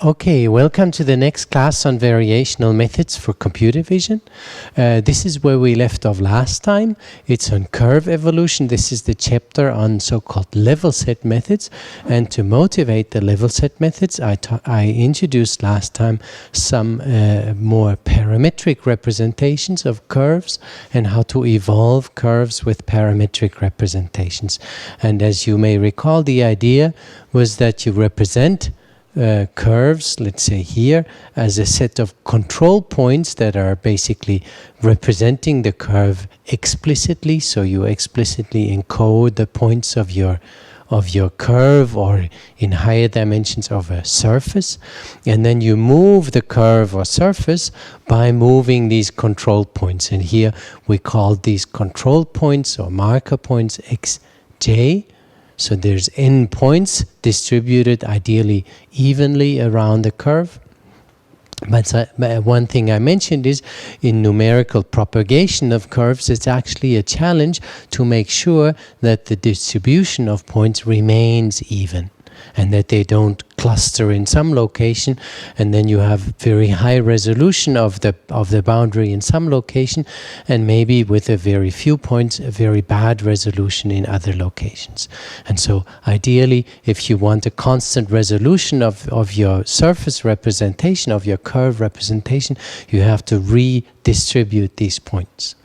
Okay, welcome to the next class on variational methods for computer vision. This is where we left off last time. It's on curve evolution. This is the chapter on so-called level set methods. And to motivate the level set methods, I introduced last time some more parametric representations of curves and how to evolve curves with parametric representations. And as you may recall, the idea was that you represent curves, let's say here, as a set of control points that are basically representing the curve explicitly. So you explicitly encode the points of your curve, or in higher dimensions of a surface, and then you move the curve or surface by moving these control points. And here we call these control points or marker points xj. So there's n points distributed ideally evenly around the curve. But one thing I mentioned is in numerical propagation of curves, it's actually a challenge to make sure that the distribution of points remains even and that they don't cluster in some location, and then you have very high resolution of the boundary in some location, and maybe with a very few points a very bad resolution in other locations. And so ideally, if you want a constant resolution of your surface representation, of your curve representation, you have to redistribute these points.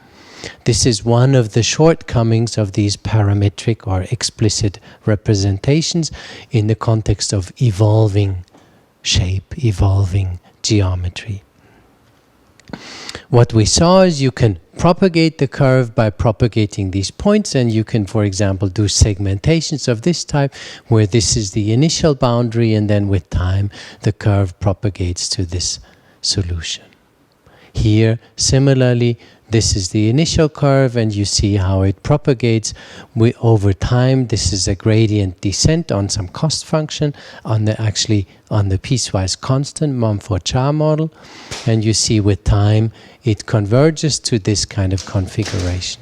This is one of the shortcomings of these parametric or explicit representations in the context of evolving shape, evolving geometry. What we saw is you can propagate the curve by propagating these points, and you can, for example, do segmentations of this type where this is the initial boundary, and then with time the curve propagates to this solution. Here, similarly, this is the initial curve, and you see how it propagates over time. This is a gradient descent on some cost function, on the piecewise constant Mumford-Cha model, and you see with time it converges to this kind of configuration.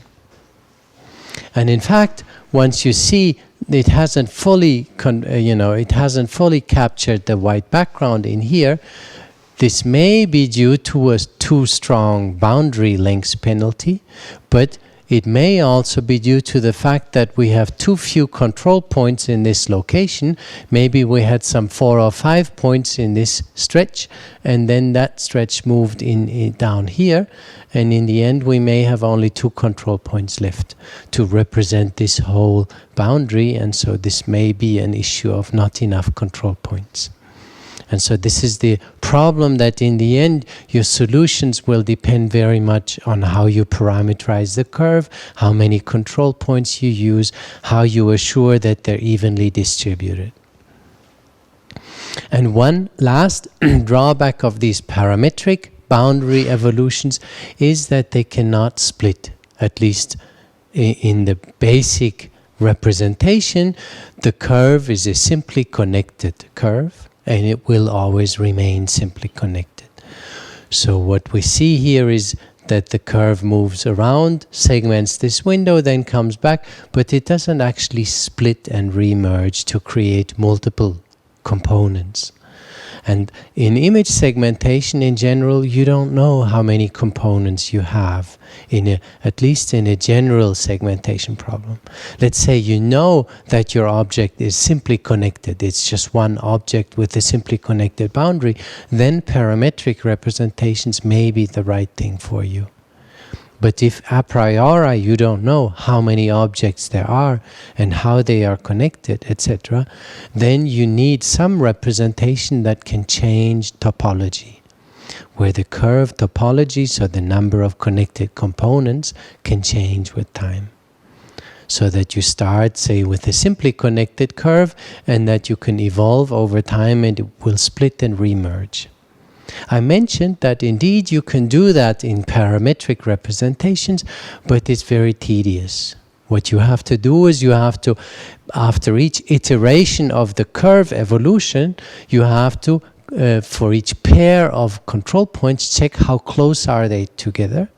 And in fact, once you see it hasn't fully, it hasn't fully captured the white background in here, this may be due to a too strong boundary length penalty, but it may also be due to the fact that we have too few control points in this location. Maybe we had some 4 or 5 points in this stretch, and then that stretch moved in down here, and in the end we may have only 2 control points left to represent this whole boundary, and so this may be an issue of not enough control points. And so this is the problem, that in the end your solutions will depend very much on how you parameterize the curve, how many control points you use, how you assure that they're evenly distributed. And one last drawback of these parametric boundary evolutions is that they cannot split, at least in the basic representation. The curve is a simply connected curve, and it will always remain simply connected. So what we see here is that the curve moves around, segments this window, then comes back, but it doesn't actually split and re-merge to create multiple components. And in image segmentation in general, you don't know how many components you have, at least in a general segmentation problem. Let's say you know that your object is simply connected, it's just one object with a simply connected boundary, then parametric representations may be the right thing for you. But if a priori you don't know how many objects there are and how they are connected, etc., then you need some representation that can change topology, where the curve topology, so the number of connected components, can change with time. So that you start, say, with a simply connected curve, and that you can evolve over time and it will split and re-merge. I mentioned that indeed you can do that in parametric representations, but it's very tedious. What you have to do is you have to, after each iteration of the curve evolution, you have to, for each pair of control points, check how close are they together.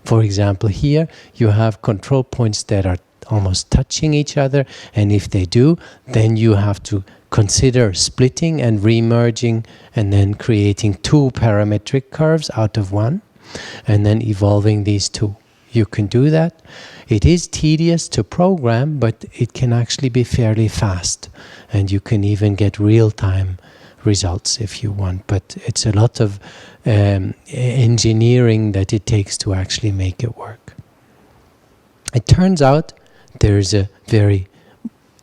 For example, here you have control points that are almost touching each other, and if they do, then you have to consider splitting and remerging and then creating two parametric curves out of one and then evolving these two. You can do that. It is tedious to program, but it can actually be fairly fast, and you can even get real-time results if you want, but it's a lot of engineering that it takes to actually make it work. It turns out there's a very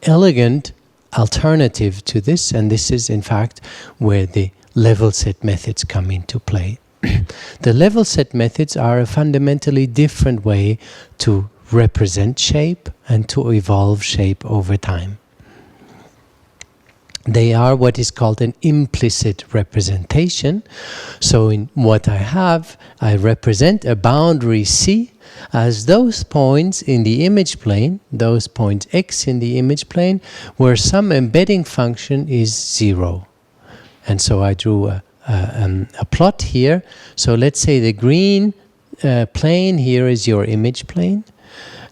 elegant alternative to this, and this is in fact where the level set methods come into play. The level set methods are a fundamentally different way to represent shape and to evolve shape over time. They are what is called an implicit representation. So in what I have, I represent a boundary C as those points in the image plane, those points x in the image plane, where some embedding function is 0. And so I drew a plot here. So let's say the green plane here is your image plane,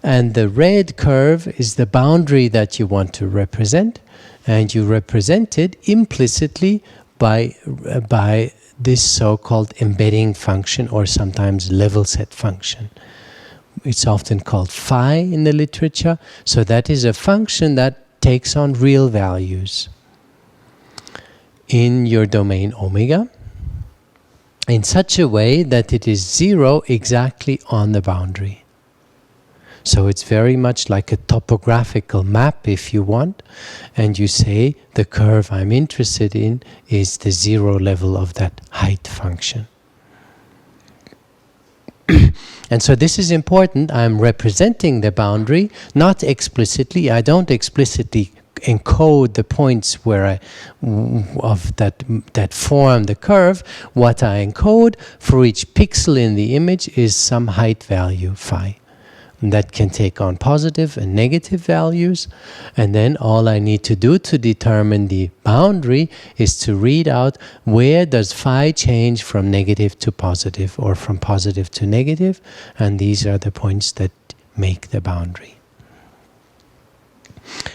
and the red curve is the boundary that you want to represent, and you represent it implicitly by this so-called embedding function, or sometimes level set function. It's often called phi in the literature. So that is a function that takes on real values in your domain omega in such a way that it is 0 exactly on the boundary. So it's very much like a topographical map, if you want, and you say the curve I'm interested in is the 0 level of that height function. And so this is important. I'm representing the boundary, not explicitly. I don't explicitly encode the points where that form the curve. What I encode for each pixel in the image is some height value phi. That can take on positive and negative values, and then all I need to do to determine the boundary is to read out where does phi change from negative to positive or from positive to negative, and these are the points that make the boundary.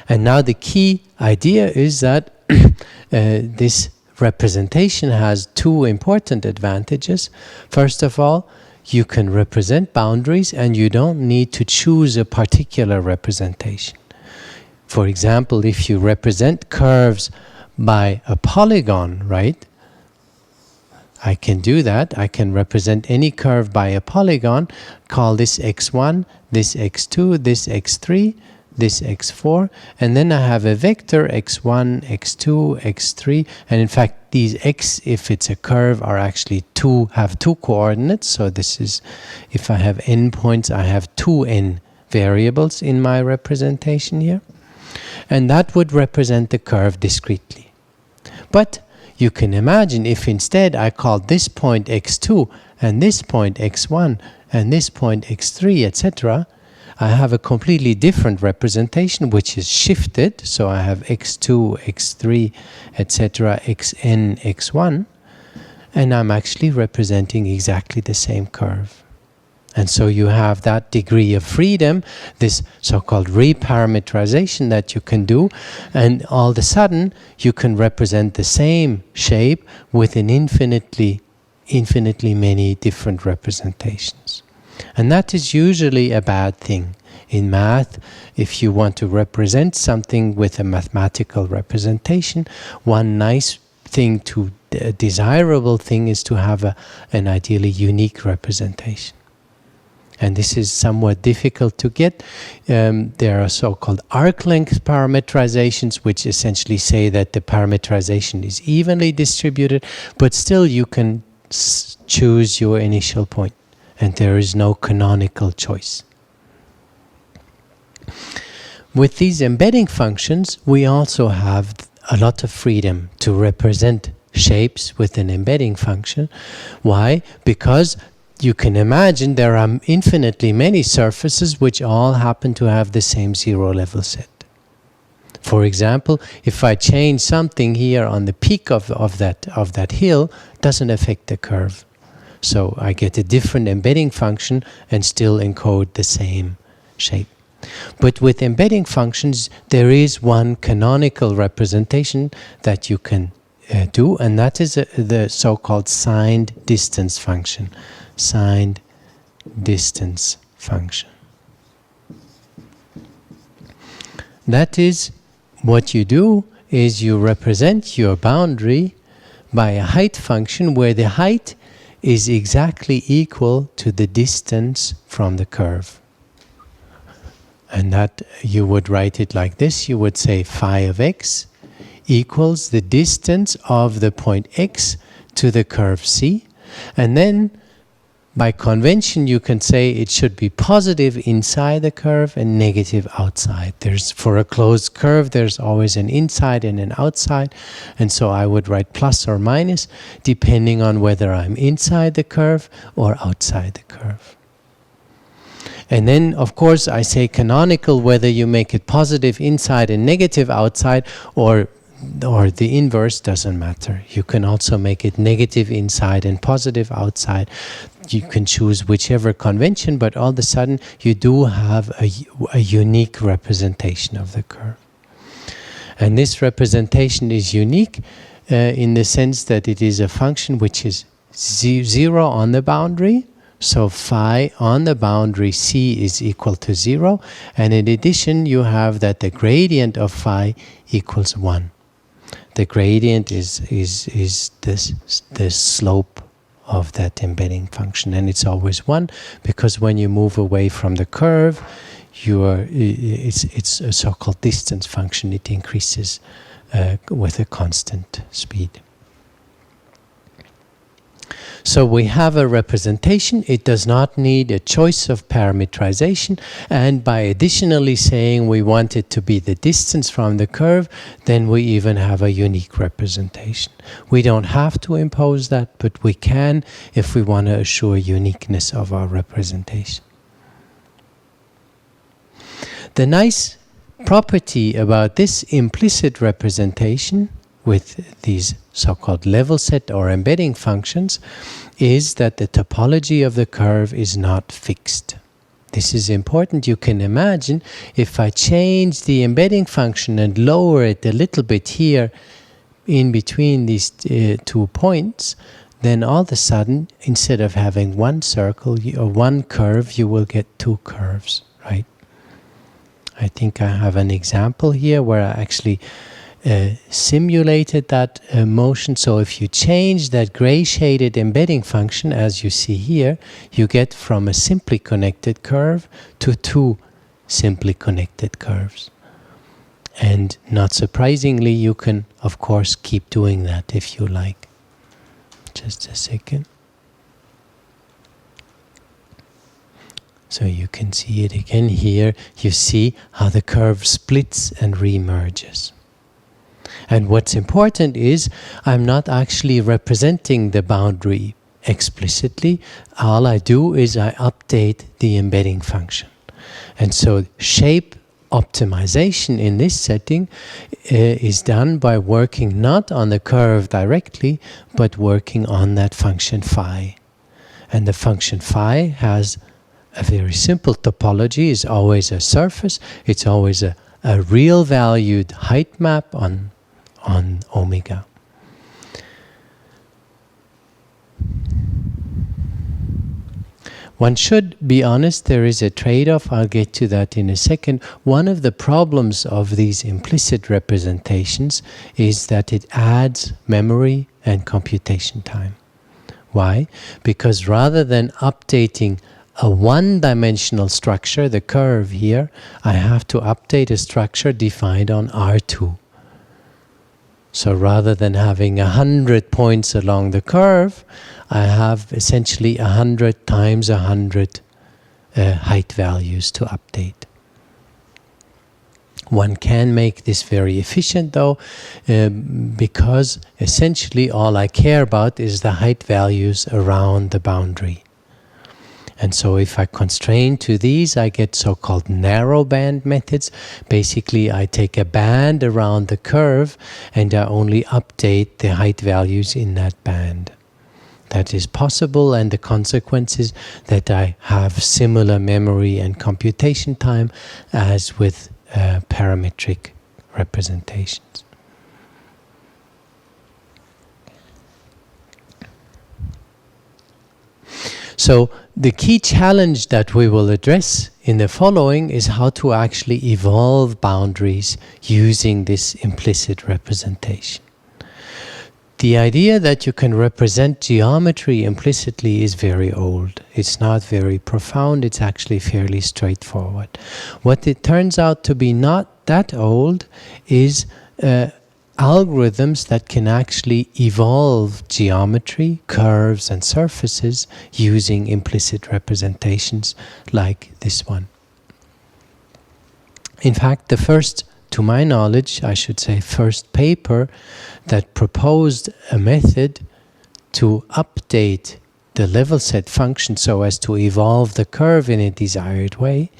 And now the key idea is that this representation has two important advantages. First of all, you can represent boundaries and you don't need to choose a particular representation. For example, if you represent curves by a polygon, right? I can do that. I can represent any curve by a polygon, call this x1, this x2, this x3, this x4, and then I have a vector x1, x2, x3, and in fact these x, if it's a curve, are actually have two coordinates. So this is, if I have n points, I have 2n variables in my representation here, and that would represent the curve discretely. But you can imagine if instead I called this point x2 and this point x1 and this point x3, etc., I have a completely different representation which is shifted. So I have x2, x3, etc., xn, x1, and I'm actually representing exactly the same curve. And so you have that degree of freedom, this so-called reparameterization that you can do, and all of a sudden you can represent the same shape with an infinitely many different representations. And that is usually a bad thing. In math, if you want to represent something with a mathematical representation, one nice thing, a desirable thing, is to have an ideally unique representation. And this is somewhat difficult to get. There are so-called arc length parameterizations, which essentially say that the parameterization is evenly distributed, but still you can choose your initial point, and there is no canonical choice. With these embedding functions, we also have a lot of freedom to represent shapes with an embedding function. Why? Because you can imagine there are infinitely many surfaces which all happen to have the same 0 level set. For example, if I change something here on the peak of that hill, doesn't affect the curve. So I get a different embedding function and still encode the same shape. But with embedding functions, there is one canonical representation that you can do, and that is the so-called signed distance function. Signed distance function. That is, what you do is you represent your boundary by a height function where the height is exactly equal to the distance from the curve. And that you would write it like this. You would say phi of x equals the distance of the point x to the curve C. And then by convention you can say it should be positive inside the curve and negative outside. For a closed curve there's always an inside and an outside, and so I would write plus or minus depending on whether I'm inside the curve or outside the curve. And then, of course, I say canonical, whether you make it positive inside and negative outside, or the inverse, doesn't matter. You can also make it negative inside and positive outside. You can choose whichever convention, but all of a sudden you do have a unique representation of the curve. And this representation is unique in the sense that it is a function which is 0 on the boundary. So phi on the boundary C is equal to 0, and in addition you have that the gradient of phi equals 1. The gradient is the slope of that embedding function, and it's always 1 because when you move away from the curve, it's a so-called distance function. It increases with a constant speed. So we have a representation. It does not need a choice of parameterization, and by additionally saying we want it to be the distance from the curve, then we even have a unique representation. We don't have to impose that, but we can if we want to assure uniqueness of our representation. The nice property about this implicit representation with these so-called level set or embedding functions is that the topology of the curve is not fixed. This is important. You can imagine if I change the embedding function and lower it a little bit here in between these 2 points, then all of a sudden, instead of having one circle or one curve, you will get 2 curves, right? I think I have an example here where I actually simulated that motion. So if you change that gray shaded embedding function, as you see here, you get from a simply connected curve to 2 simply connected curves. And not surprisingly, you can of course keep doing that if you like. Just a second. So you can see it again here. You see how the curve splits and remerges. And what's important is I'm not actually representing the boundary explicitly. All I do is I update the embedding function. And so shape optimization in this setting is done by working not on the curve directly, but working on that function phi. And the function phi has a very simple topology. It's always a surface. It's always a real valued height map on omega. One should be honest, there is a trade-off. I'll get to that in a second. One of the problems of these implicit representations is that it adds memory and computation time. Why? Because rather than updating a one-dimensional structure, the curve here, I have to update a structure defined on R2. So rather than having 100 points along the curve, I have essentially 100 times 100 height values to update. One can make this very efficient though, because essentially all I care about is the height values around the boundary. And so if I constrain to these, I get so-called narrow band methods. Basically, I take a band around the curve and I only update the height values in that band. that is possible, and the consequence is that I have similar memory and computation time as with parametric representations. So the key challenge that we will address in the following is how to actually evolve boundaries using this implicit representation. The idea that you can represent geometry implicitly is very old. It's not very profound, it's actually fairly straightforward. What it turns out to be not that old is algorithms that can actually evolve geometry, curves and surfaces using implicit representations like this one. In fact, the first, to my knowledge, I should say first paper that proposed a method to update the level set function so as to evolve the curve in a desired way.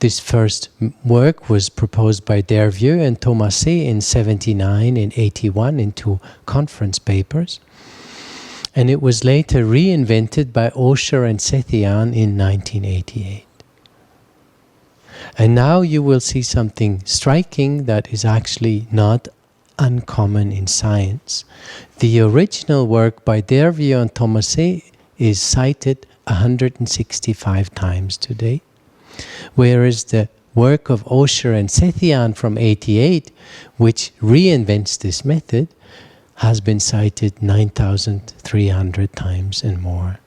This first work was proposed by Dervieux and Thomasé in 79 and 81 in two conference papers. And it was later reinvented by Osher and Sethian in 1988. And now you will see something striking that is actually not uncommon in science. The original work by Dervieux and Thomasé is cited 165 times today, whereas the work of Osher and Sethian from 88, which reinvents this method, has been cited 9,300 times and more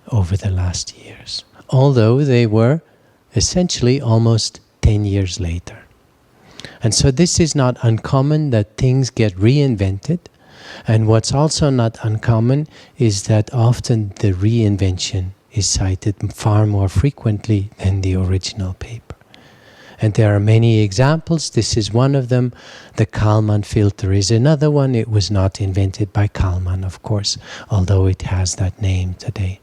over the last years, although they were essentially almost 10 years later. And so this is not uncommon that things get reinvented, and what's also not uncommon is that often the reinvention is cited far more frequently than the original paper. And there are many examples. This is one of them. The Kalman filter is another one. It was not invented by Kalman, of course, although it has that name today.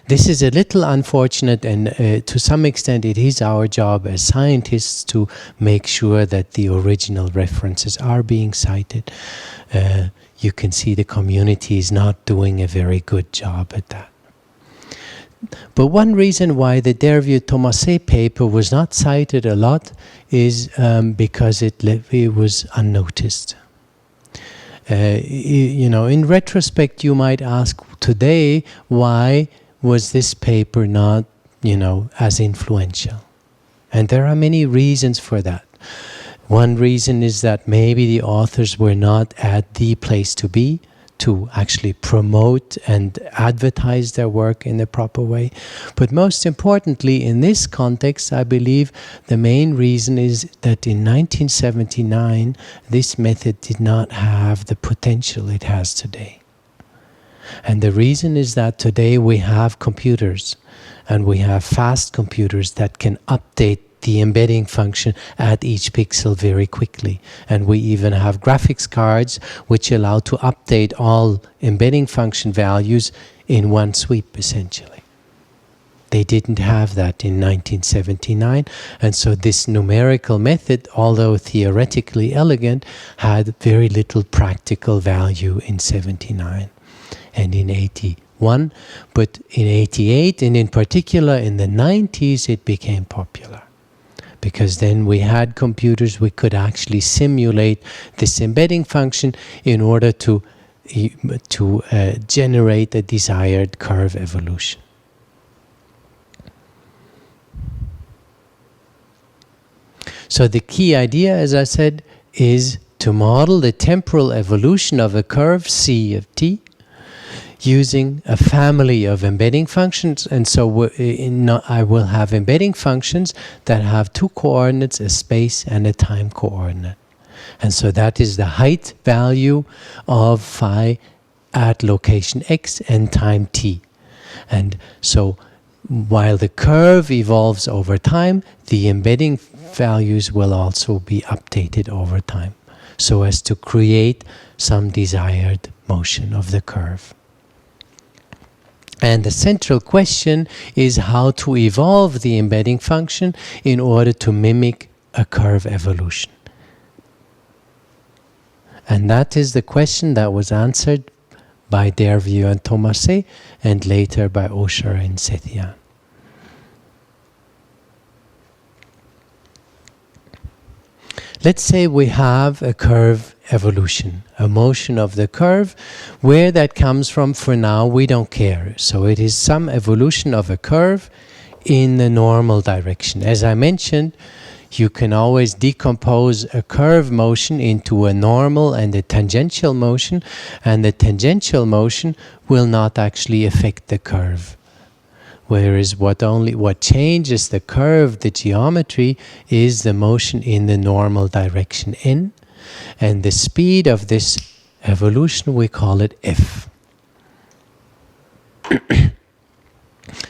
This is a little unfortunate, and to some extent it is our job as scientists to make sure that the original references are being cited. You can see the community is not doing a very good job at that. But one reason why the Dervieux-Thomasé paper was not cited a lot is because it was unnoticed. You know, in retrospect, you might ask today, why was this paper not, you know, as influential? And there are many reasons for that. One reason is that maybe the authors were not at the place to be to actually promote and advertise their work in the proper way. But most importantly, in this context, I believe the main reason is that in 1979, this method did not have the potential it has today. And the reason is that today we have computers, and we have fast computers that can update the embedding function at each pixel very quickly. And we even have graphics cards which allow to update all embedding function values in one sweep, essentially. They didn't have that in 1979, and so this numerical method, although theoretically elegant, had very little practical value in 79 and in 81, but in 88 and in particular in the 90s it became popular. Because then we had computers, we could actually simulate this embedding function in order to generate a desired curve evolution. So the key idea, as I said, is to model the temporal evolution of a curve C of t using a family of embedding functions. And so I will have embedding functions that have two coordinates, a space and a time coordinate. And so that is the height value of phi at location x and time t. And so while the curve evolves over time, the embedding values will also be updated over time so as to create some desired motion of the curve. And the central question is how to evolve the embedding function in order to mimic a curve evolution. And that is the question that was answered by Derville and Thomaset, and later by Osher and Sethian. Let's say we have a curve evolution, a motion of the curve. Where that comes from, for now, we don't care. So it is some evolution of a curve in the normal direction. As I mentioned, you can always decompose a curve motion into a normal and a tangential motion, and the tangential motion will not actually affect the curve. Whereas what changes the curve, the geometry, is the motion in the normal direction n, and the speed of this evolution, we call it f.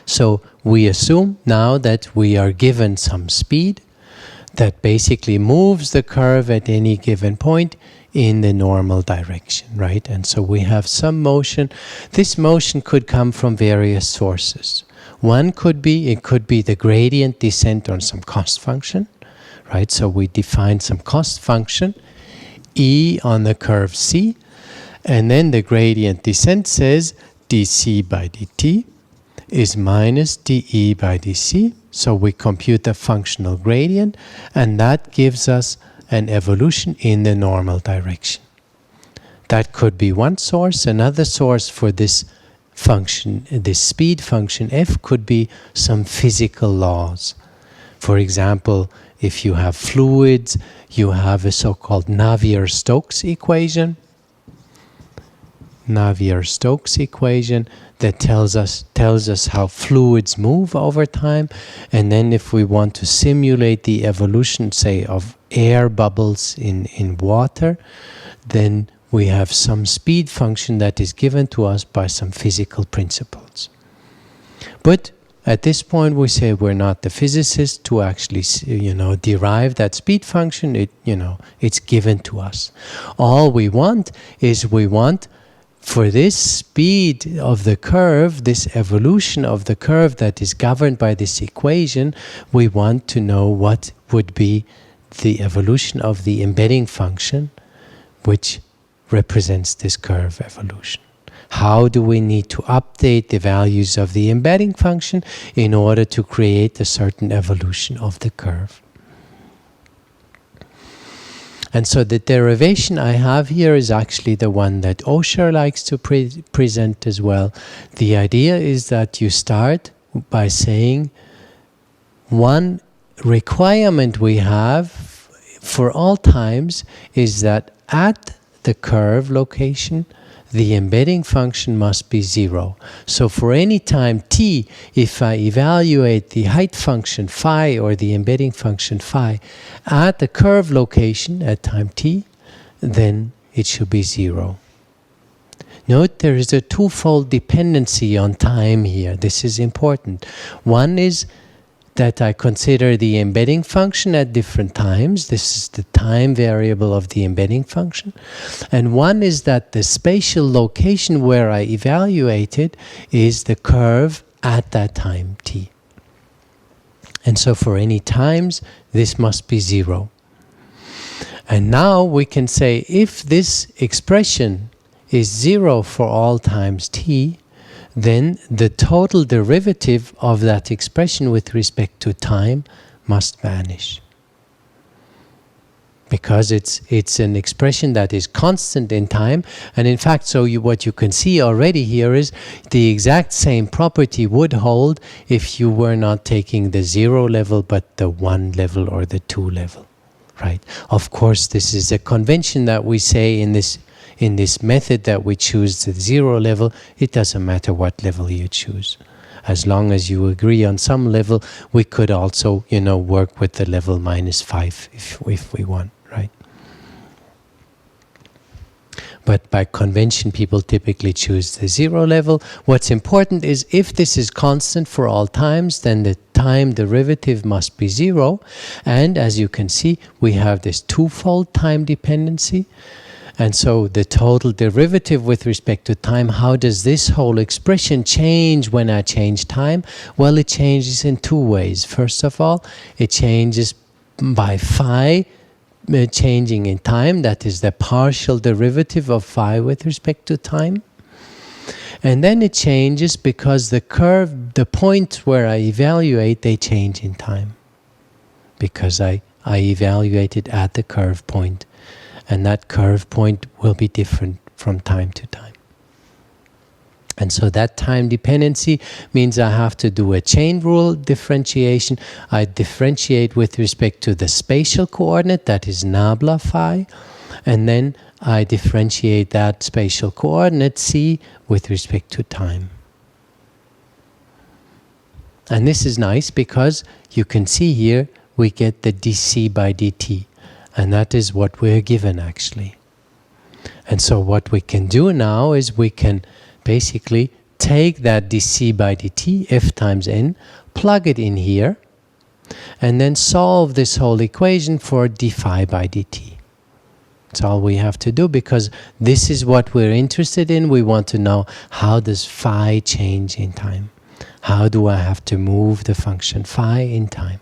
So we assume now that we are given some speed that basically moves the curve at any given point in the normal direction, right? And so we have some motion. This motion could come from various sources. One could be, it could be the gradient descent on some cost function, right? So we define some cost function, E on the curve C, and then the gradient descent says dc by dt is minus dE by dc. So we compute the functional gradient, and that gives us an evolution in the normal direction. That could be one source. Another source for this function, this speed function f, could be some physical laws. For example, if you have fluids, you have a so-called Navier-Stokes equation. Navier-Stokes equation that tells us how fluids move over time. And then if we want to simulate the evolution, say, of air bubbles in water, then we have some speed function that is given to us by some physical principles. But at this point, we say we're not the physicists to actually, derive that speed function. It's given to us. All we want is for this speed of the curve, this evolution of the curve that is governed by this equation, we want to know what would be the evolution of the embedding function, which represents this curve evolution. How do we need to update the values of the embedding function in order to create a certain evolution of the curve? And so the derivation I have here is actually the one that Osher likes to present as well. The idea is that you start by saying one requirement we have for all times is that at the curve location, the embedding function must be 0. So for any time t, if I evaluate the height function phi or the embedding function phi at the curve location at time t, then it should be 0. Note there is a twofold dependency on time here. This is important. One is that I consider the embedding function at different times. This is the time variable of the embedding function. And one is that the spatial location where I evaluate it is the curve at that time t. And so for any times, this must be 0. And now we can say if this expression is 0 for all times t, then the total derivative of that expression with respect to time must vanish. Because it's an expression that is constant in time, and in fact, what you can see already here is the exact same property would hold if you were not taking the 0 level, but the 1 level or the 2 level, right? Of course, this is a convention that we say in this method that we choose the 0 level. It doesn't matter what level you choose. As long as you agree on some level, we could also, work with the level -5 if we want, right? But by convention, people typically choose the 0 level. What's important is if this is constant for all times, then the time derivative must be 0. And as you can see, we have this twofold time dependency. And so the total derivative with respect to time, how does this whole expression change when I change time? Well, it changes in two ways. First of all, it changes by phi changing in time. That is the partial derivative of phi with respect to time. And then it changes because the curve, the points where I evaluate, they change in time. Because I evaluated at the curve point. And that curve point will be different from time to time. And so that time dependency means I have to do a chain rule differentiation. I differentiate with respect to the spatial coordinate, that is nabla phi. And then I differentiate that spatial coordinate c with respect to time. And this is nice because you can see here we get the dc by dt. And that is what we're given actually. And so what we can do now is we can basically take that dc by dt, f times n, plug it in here, and then solve this whole equation for d phi by dt. That's all we have to do, because this is what we're interested in. We want to know, how does phi change in time? How do I have to move the function phi in time?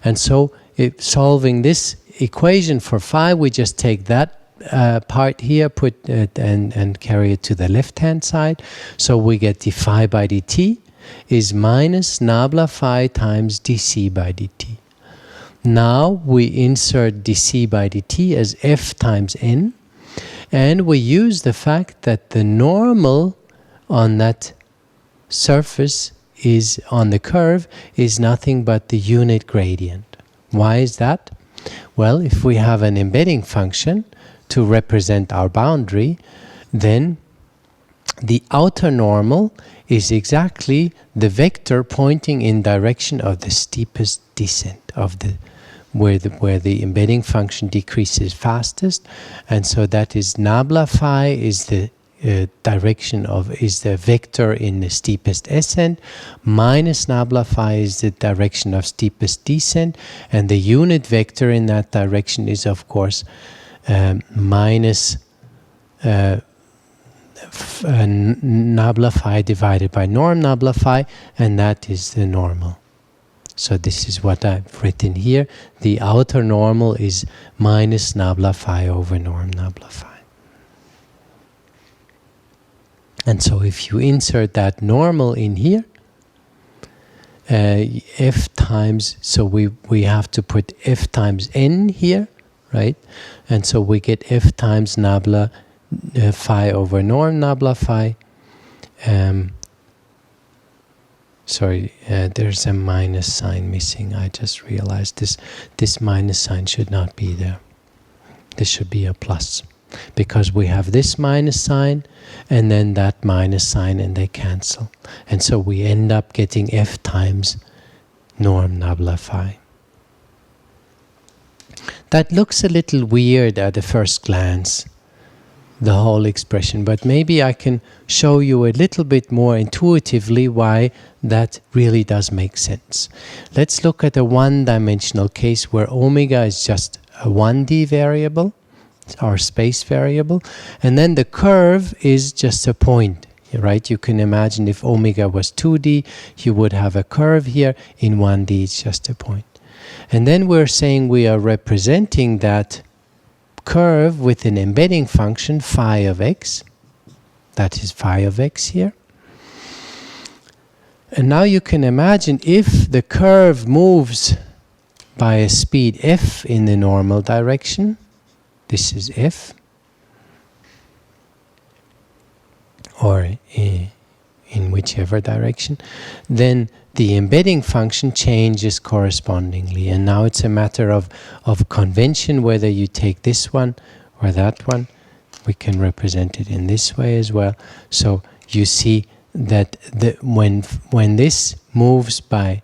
And so if solving this equation for phi, we just take that part here, put it and carry it to the left hand side. So we get d phi by dt is minus nabla phi times dc by dt. Now we insert dc by dt as f times n, and we use the fact that the normal on that surface is on the curve is nothing but the unit gradient. Why is that? Well, if we have an embedding function to represent our boundary, then the outer normal is exactly the vector pointing in direction of the steepest descent of the where the embedding function decreases fastest, and so that is nabla phi is the direction of is the vector in the steepest ascent, minus nabla phi is the direction of steepest descent, and the unit vector in that direction is of course minus nabla phi divided by norm nabla phi, and that is the normal. So this is what I've written here. The outer normal is minus nabla phi over norm nabla phi. And so if you insert that normal in here, f times, so we have to put f times n here, right? And so we get f times nabla phi over norm nabla phi. Sorry, there's a minus sign missing. I just realized this minus sign should not be there. This should be a plus, because we have this minus sign and then that minus sign, and they cancel. And so we end up getting f times norm nabla phi. That looks a little weird at the first glance, the whole expression, but maybe I can show you a little bit more intuitively why that really does make sense. Let's look at a one-dimensional case where omega is just a 1D variable, our space variable, and then the curve is just a point, right? You can imagine if omega was 2D, you would have a curve here. In 1D, it's just a point. And then we're saying we are representing that curve with an embedding function phi of x. That is phi of x here. And now you can imagine if the curve moves by a speed f in the normal direction, this is f, or in whichever direction, then the embedding function changes correspondingly. And now it's a matter of convention whether you take this one or that one. We can represent it in this way as well. So you see that when this moves by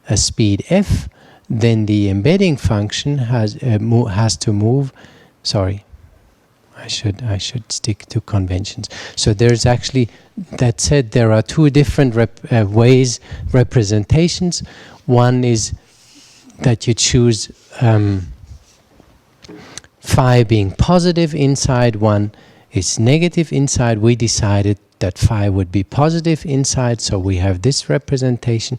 a speed f, then the embedding function has to move. Sorry, I should stick to conventions. So there's actually, that said, there are two different representations. One is that you choose phi being positive inside, one is negative inside. We decided that phi would be positive inside, so we have this representation.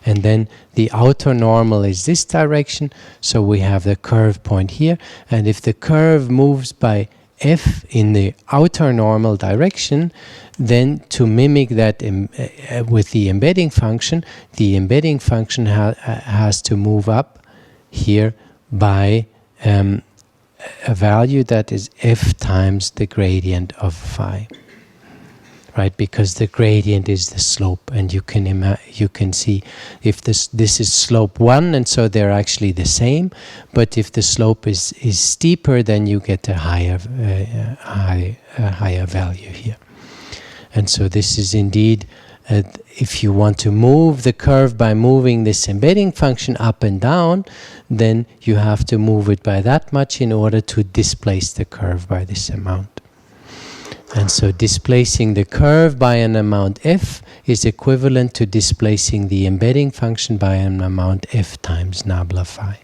And then the outer normal is this direction, so we have the curve point here. And if the curve moves by f in the outer normal direction, then to mimic that with the embedding function has to move up here by a value that is f times the gradient of phi. Right, because the gradient is the slope, and you can see if this is slope 1, and so they're actually the same. But if the slope is steeper, then you get a higher value here. And so this is indeed, if you want to move the curve by moving this embedding function up and down, then you have to move it by that much in order to displace the curve by this amount. And so displacing the curve by an amount f is equivalent to displacing the embedding function by an amount f times nabla phi.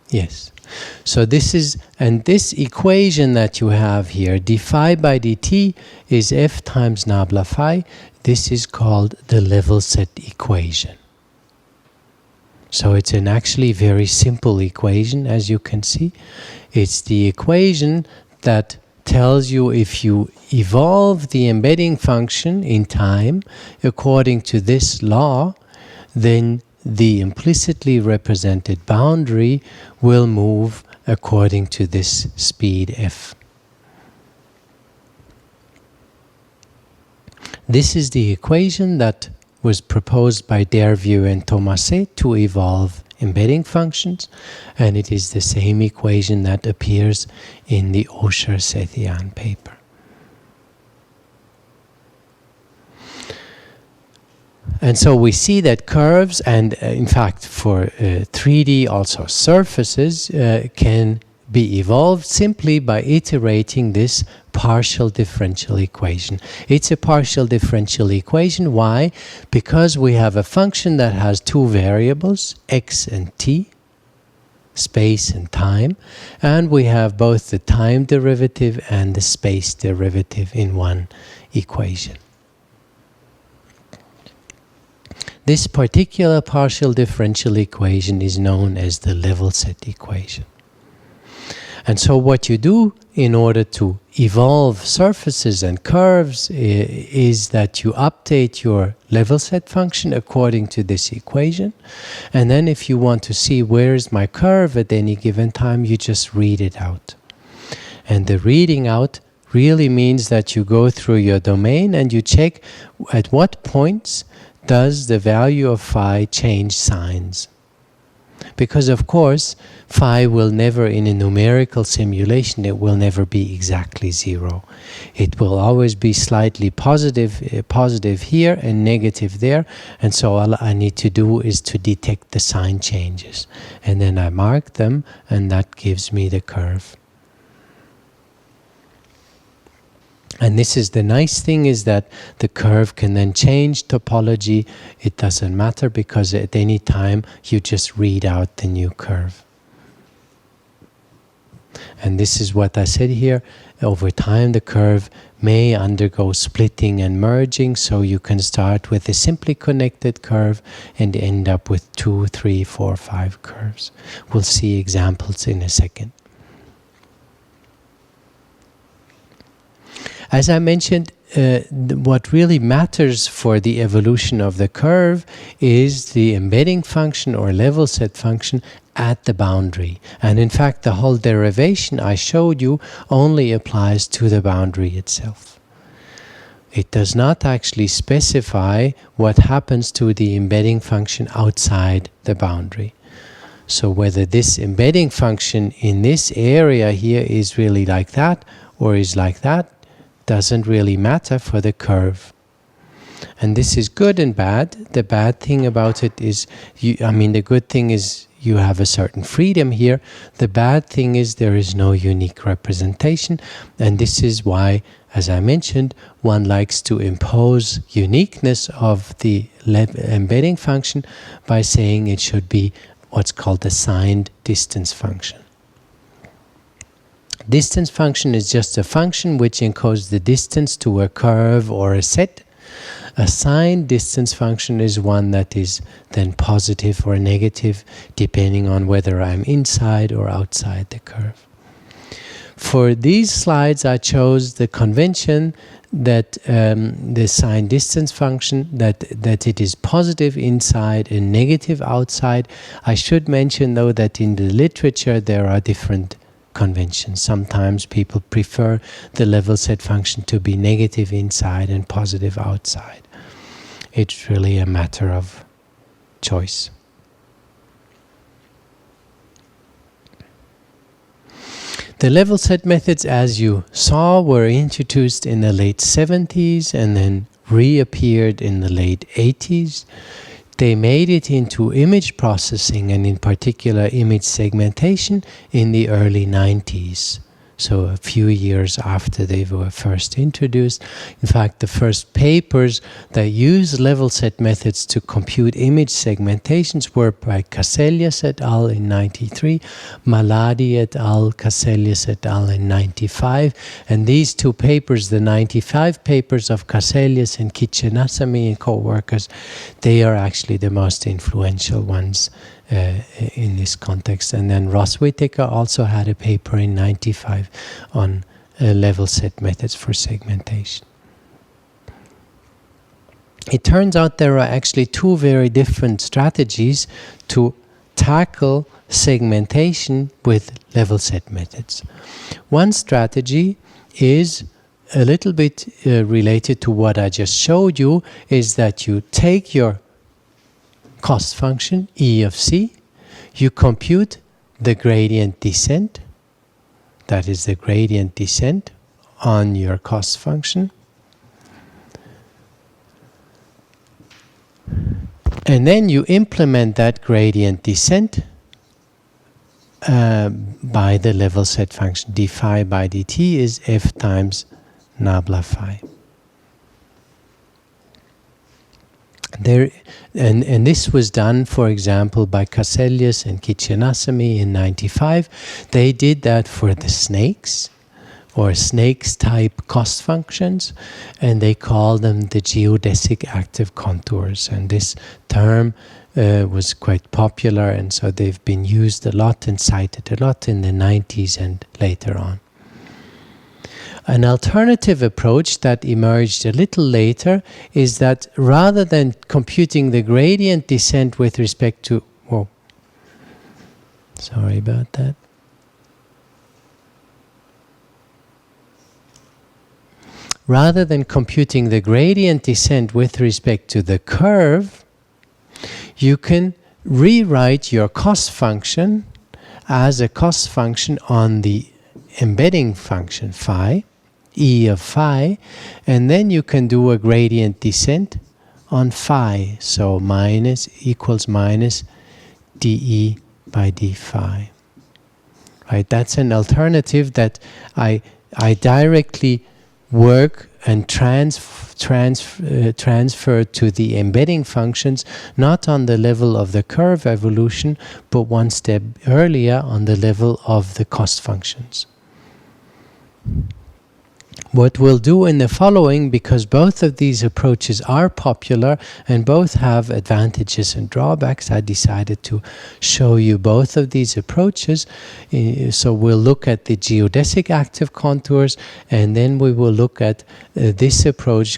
Yes. So this is, and this equation that you have here, d phi by dt is f times nabla phi. This is called the level set equation. So it's an actually very simple equation, as you can see. It's the equation that tells you if you evolve the embedding function in time according to this law, then the implicitly represented boundary will move according to this speed f. This is the equation that was proposed by Dervaux and Thomaset to evolve embedding functions, and it is the same equation that appears in the Osher-Sethian paper. And so we see that curves, and in fact for 3D also surfaces, can be evolved simply by iterating this partial differential equation. It's a partial differential equation. Why? Because we have a function that has two variables, x and t, space and time, and we have both the time derivative and the space derivative in one equation. This particular partial differential equation is known as the level set equation. And so what you do in order to evolve surfaces and curves is that you update your level set function according to this equation. And then if you want to see where is my curve at any given time, you just read it out. And the reading out really means that you go through your domain and you check at what points does the value of phi change signs. Because of course, phi will never, in a numerical simulation, it will never be exactly 0. It will always be slightly positive here and negative there. And so all I need to do is to detect the sign changes. And then I mark them, and that gives me the curve. And this is the nice thing, is that the curve can then change topology. It doesn't matter, because at any time you just read out the new curve. And this is what I said here. Over time the curve may undergo splitting and merging, so you can start with a simply connected curve and end up with 2, 3, 4, 5 curves. We'll see examples in a second. As I mentioned, what really matters for the evolution of the curve is the embedding function or level set function at the boundary. And in fact, the whole derivation I showed you only applies to the boundary itself. It does not actually specify what happens to the embedding function outside the boundary. So whether this embedding function in this area here is really like that or is like that, doesn't really matter for the curve. And this is good and bad. The bad thing about it is, the good thing is you have a certain freedom here. The bad thing is there is no unique representation. And this is why, as I mentioned, one likes to impose uniqueness of the embedding function by saying it should be what's called a signed distance function. Distance function is just a function which encodes the distance to a curve or a set, A signed distance function is one that is then positive or negative, depending on whether I'm inside or outside the curve. For these slides, I chose the convention that the signed distance function, that it is positive inside and negative outside. I should mention, though, that in the literature there are different conventions. Sometimes people prefer the level set function to be negative inside and positive outside. It's really a matter of choice. The level set methods, as you saw, were introduced in the late 70s and then reappeared in the late 80s. They made it into image processing, and in particular image segmentation, in the early 90s. So a few years after they were first introduced. In fact, the first papers that used level set methods to compute image segmentations were by Casellas et al. In 93, Maladi et al., Casellas et al. In 95. And these two papers, the 95 papers of Casellas and Kichenasamy and co-workers, they are actually the most influential ones in this context. And then Ross Whittaker also had a paper in 95 on level set methods for segmentation. It turns out there are actually two very different strategies to tackle segmentation with level set methods. One strategy is a little bit related to what I just showed you, is that you take your cost function, E of C, you compute the gradient descent, that is the gradient descent on your cost function, and then you implement that gradient descent by the level set function. d phi by dt is f times nabla phi. And this was done, for example, by Casellas and Kichenasamy in 95. They did that for the snakes, or snakes type cost functions, and they call them the geodesic active contours. And this term was quite popular, and so they've been used a lot and cited a lot in the 90s and later on. An alternative approach that emerged a little later is that rather than computing the gradient descent with respect to, whoa, sorry about that. Rather than computing the gradient descent with respect to the curve, you can rewrite your cost function as a cost function on the embedding function phi, E of phi, and then you can do a gradient descent on phi, so minus equals minus dE by d phi. Right, that's an alternative that I directly work and transfer to the embedding functions, not on the level of the curve evolution, but one step earlier on the level of the cost functions. What we'll do in the following, because both of these approaches are popular and both have advantages and drawbacks, I decided to show you both of these approaches. So we'll look at the geodesic active contours, and then we will look at this approach,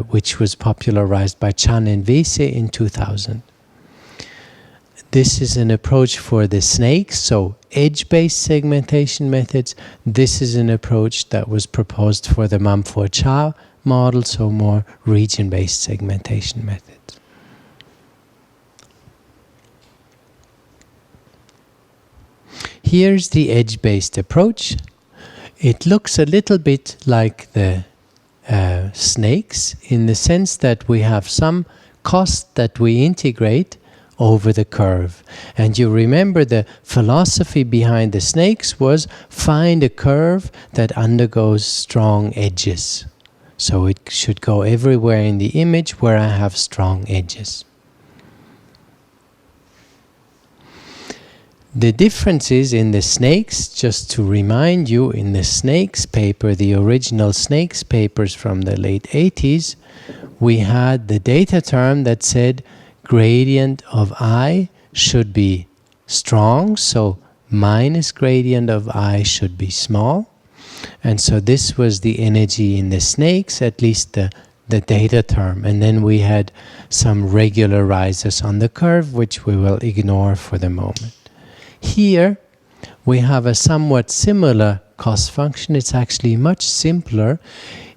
which was popularized by Chan-Vese in 2000. This is an approach for the snakes, so edge-based segmentation methods. This is an approach that was proposed for the Mumford-Chow model, so more region-based segmentation methods. Here's the edge-based approach. It looks a little bit like the snakes, in the sense that we have some cost that we integrate over the curve. And you remember the philosophy behind the snakes was find a curve that undergoes strong edges. So it should go everywhere in the image where I have strong edges. The difference is in the snakes, just to remind you, in the snakes paper, the original snakes papers from the late 80s, we had the data term that said gradient of I should be strong, so minus gradient of I should be small. And so this was the energy in the snakes, at least the data term. And then we had some regularizers on the curve, which we will ignore for the moment. Here, we have a somewhat similar cost function. It's actually much simpler.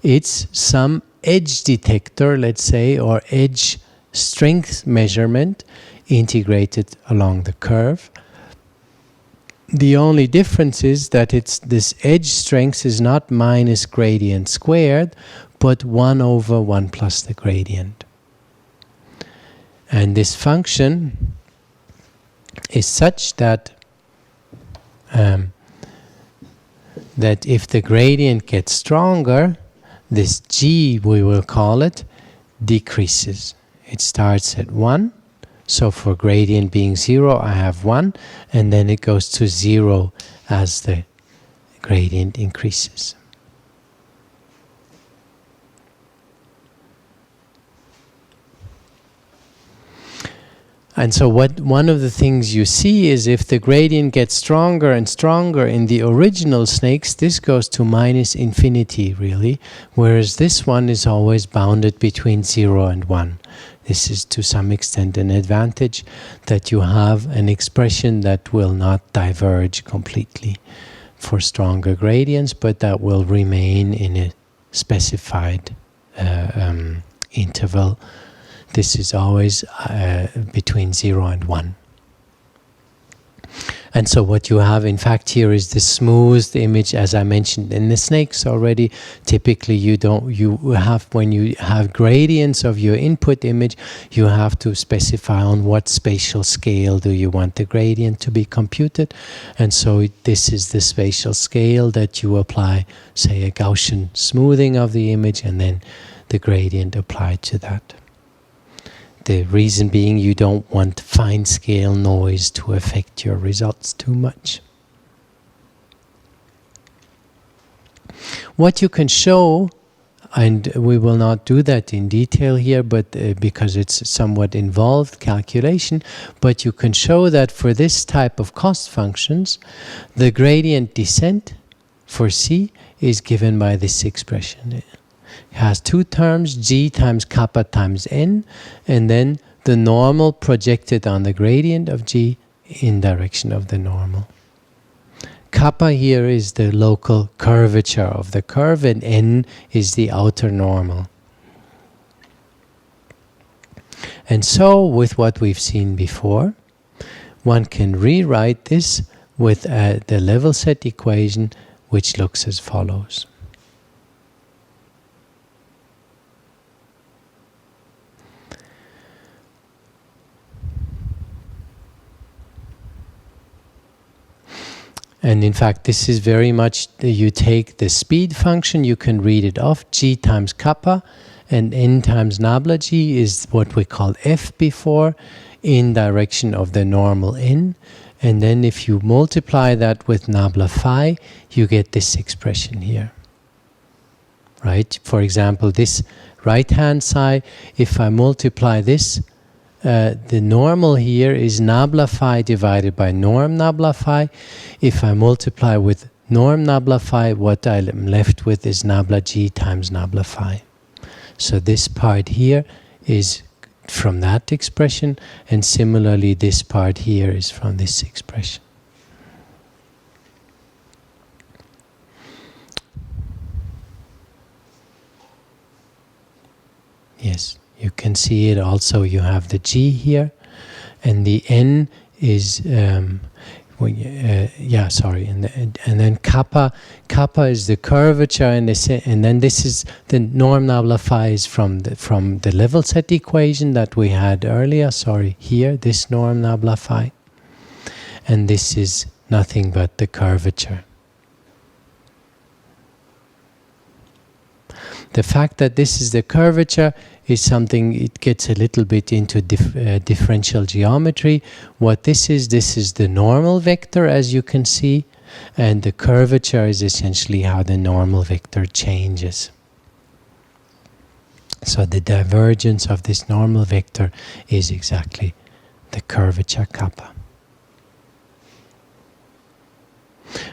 It's some edge detector, let's say, or edge strength measurement integrated along the curve. The only difference is that this edge strength is not minus gradient squared, but 1 over 1 plus the gradient. And this function is such that that if the gradient gets stronger, this g, we will call it, decreases. It starts at 1. So for gradient being 0, I have 1, and then it goes to 0 as the gradient increases. And so one of the things you see is if the gradient gets stronger and stronger in the original snakes, this goes to minus infinity, really, whereas this one is always bounded between 0 and 1. This is to some extent an advantage, that you have an expression that will not diverge completely for stronger gradients, but that will remain in a specified interval. This is always between 0 and 1. And so what you have in fact here is the smoothed image, as I mentioned in the snakes already. Typically when you have gradients of your input image, you have to specify on what spatial scale do you want the gradient to be computed. And so this is the spatial scale that you apply, say, a Gaussian smoothing of the image, and then the gradient applied to that. The reason being you don't want fine scale noise to affect your results too much. What you can show, and we will not do that in detail here, but because it's somewhat involved calculation, but you can show that for this type of cost functions, the gradient descent for C is given by this expression. It has two terms, g times kappa times n, and then the normal projected on the gradient of g in direction of the normal. Kappa here is the local curvature of the curve, and n is the outer normal. And so, with what we've seen before, one can rewrite this with the level set equation, which looks as follows. And in fact, this is very much, you take the speed function, you can read it off, g times kappa, and n times nabla g is what we called f before, in direction of the normal n. And then if you multiply that with nabla phi, you get this expression here. Right? For example, this right-hand side, if I multiply this, the normal here is nabla phi divided by norm nabla phi. If I multiply with norm nabla phi, what I'm left with is nabla g times nabla phi. So this part here is from that expression, and similarly this part here is from this expression. Yes. You can see it also, you have the g here, and the n is, and then kappa is the curvature, and then this is the norm nabla phi is from the level set equation that we had earlier, here, this norm nabla phi, and this is nothing but the curvature. The fact that this is the curvature is something, it gets a little bit into differential geometry. What this is the normal vector, as you can see, and the curvature is essentially how the normal vector changes. So the divergence of this normal vector is exactly the curvature kappa.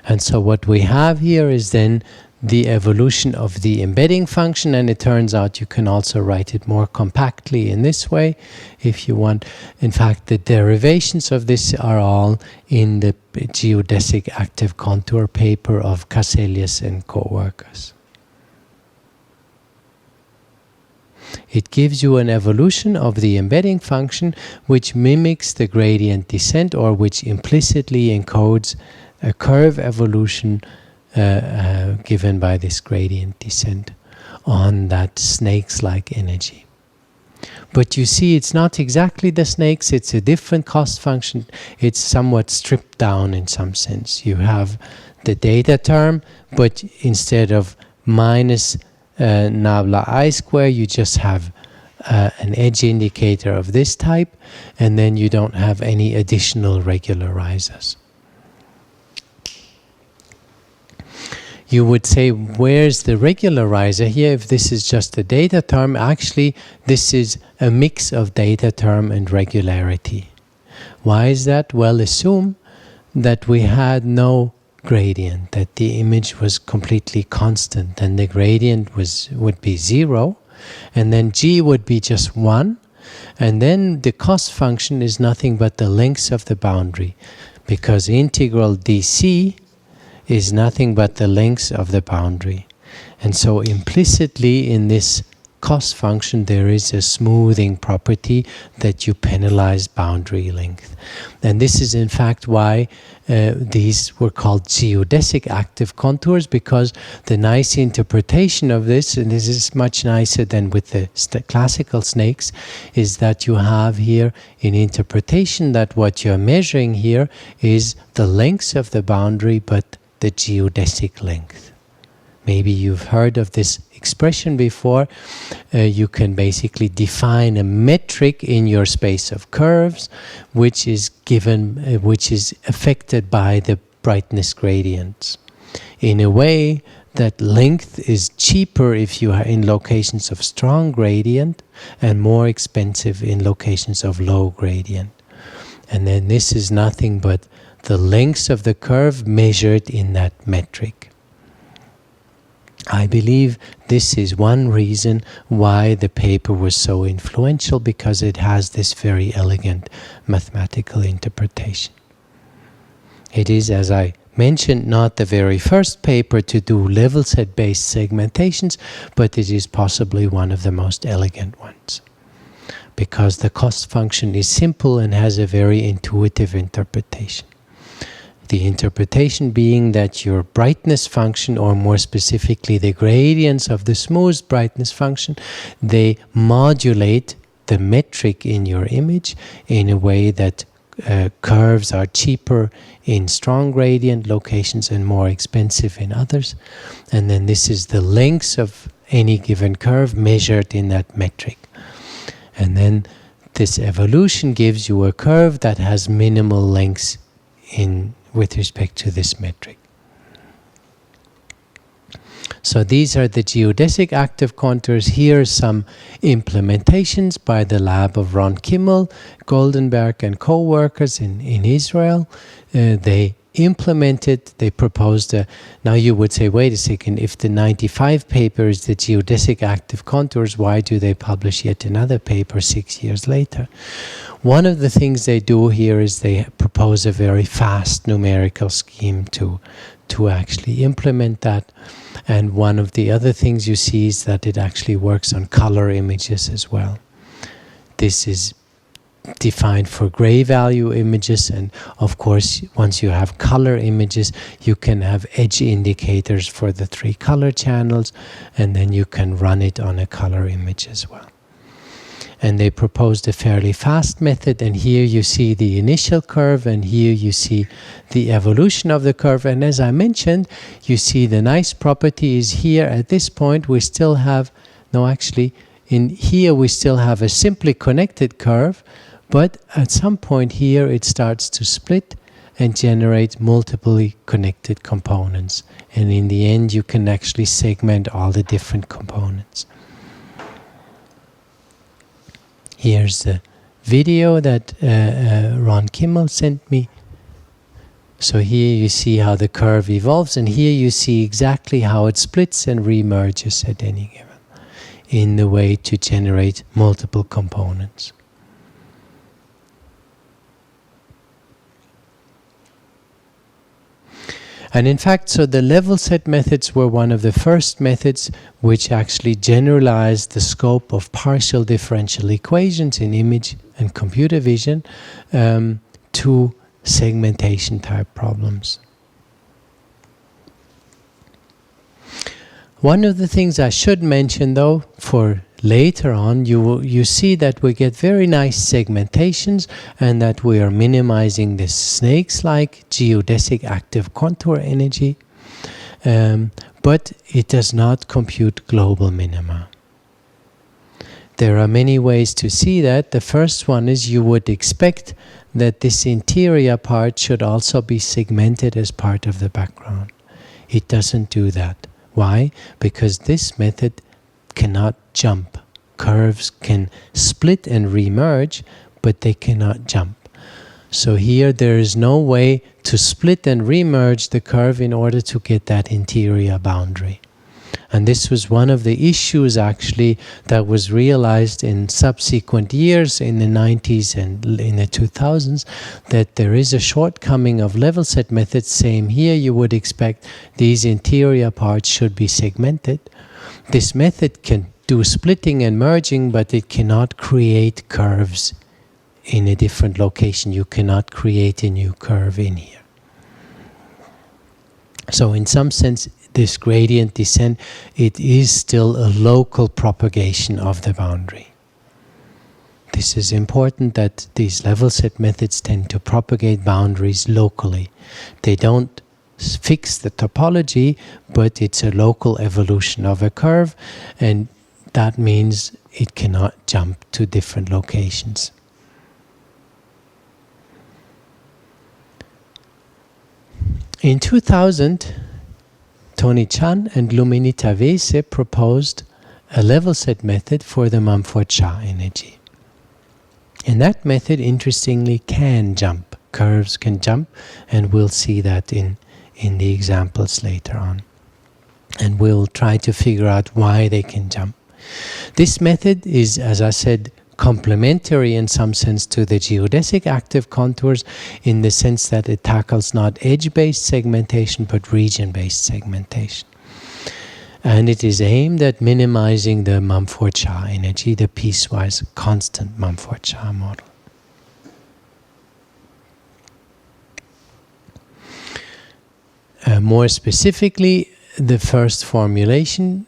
And so what we have here is then the evolution of the embedding function, and it turns out you can also write it more compactly in this way if you want. In fact, the derivations of this are all in the geodesic active contour paper of Caselius and co-workers. It gives you an evolution of the embedding function which mimics the gradient descent, or which implicitly encodes a curve evolution given by this gradient descent on that snakes-like energy. But you see, it's not exactly the snakes, it's a different cost function. It's somewhat stripped down in some sense. You have the data term, but instead of minus nabla I square, you just have an edge indicator of this type, and then you don't have any additional regularizers. You would say, where's the regularizer here if this is just a data term? Actually, this is a mix of data term and regularity. Why is that? Well, assume that we had no gradient, that the image was completely constant, and the gradient would be 0, and then g would be just 1, and then the cost function is nothing but the lengths of the boundary, because integral dc is nothing but the lengths of the boundary. And so implicitly in this cost function there is a smoothing property that you penalize boundary length. And this is in fact why these were called geodesic active contours, because the nice interpretation of this, and this is much nicer than with the classical snakes, is that you have here in interpretation that what you're measuring here is the lengths of the boundary, but the geodesic length. Maybe you've heard of this expression before. You can basically define a metric in your space of curves, which is given, which is affected by the brightness gradients, in a way that length is cheaper if you are in locations of strong gradient and more expensive in locations of low gradient. And then this is nothing but the lengths of the curve measured in that metric. I believe this is one reason why the paper was so influential, because it has this very elegant mathematical interpretation. It is, as I mentioned, not the very first paper to do level set based segmentations, but it is possibly one of the most elegant ones, because the cost function is simple and has a very intuitive interpretation. The interpretation being that your brightness function, or more specifically the gradients of the smooth brightness function, they modulate the metric in your image in a way that curves are cheaper in strong gradient locations and more expensive in others. And then this is the lengths of any given curve measured in that metric. And then this evolution gives you a curve that has minimal lengths with respect to this metric. So these are the geodesic active contours. Here are some implementations by the lab of Ron Kimmel, Goldenberg and co-workers in Israel. They implemented, they proposed now you would say, wait a second, if the 95 paper is the geodesic active contours, why do they publish yet another paper 6 years later? One of the things they do here is they propose a very fast numerical scheme to actually implement that. And one of the other things you see is that it actually works on color images as well. This is defined for gray value images, and of course once you have color images you can have edge indicators for the 3 color channels, and then you can run it on a color image as well. and they proposed a fairly fast method, and here you see the initial curve, and here you see the evolution of the curve. And as I mentioned, you see the nice property is here at this point we still have, no actually, in here we still have a simply connected curve, but at some point here it starts to split and generate multiply connected components. And in the end you can actually segment all the different components. Here's the video that Ron Kimmel sent me. So here you see how the curve evolves, and here you see exactly how it splits and remerges at any given in the way to generate multiple components. And in fact, so the level set methods were one of the first methods which actually generalized the scope of partial differential equations in image and computer vision to segmentation type problems. One of the things I should mention though, for later on, you see that we get very nice segmentations and that we are minimizing the snakes-like geodesic active contour energy, but it does not compute global minima. There are many ways to see that. The first one is you would expect that this interior part should also be segmented as part of the background. It doesn't do that. Why? Because this method cannot jump. Curves can split and remerge, but they cannot jump. So here there is no way to split and remerge the curve in order to get that interior boundary. And this was one of the issues actually that was realized in subsequent years in the 90s and in the 2000s, that there is a shortcoming of level set methods. Same here, you would expect these interior parts should be segmented. This method can do splitting and merging, but it cannot create curves in a different location. You cannot create a new curve in here. So in some sense, this gradient descent, it is still a local propagation of the boundary. This is important, that these level set methods tend to propagate boundaries locally. They don't fix the topology, but it's a local evolution of a curve, and that means it cannot jump to different locations. In 2000, Tony Chan and Chan-Vese proposed a level set method for the Mumford-Shah energy. And that method, interestingly, can jump. Curves can jump, and we'll see that in the examples later on. And we'll try to figure out why they can jump. This method is, as I said, complementary in some sense to the geodesic active contours, in the sense that it tackles not edge-based segmentation but region-based segmentation. And it is aimed at minimizing the Mumford-Shah energy, the piecewise constant Mumford-Shah model. More specifically, the first formulation,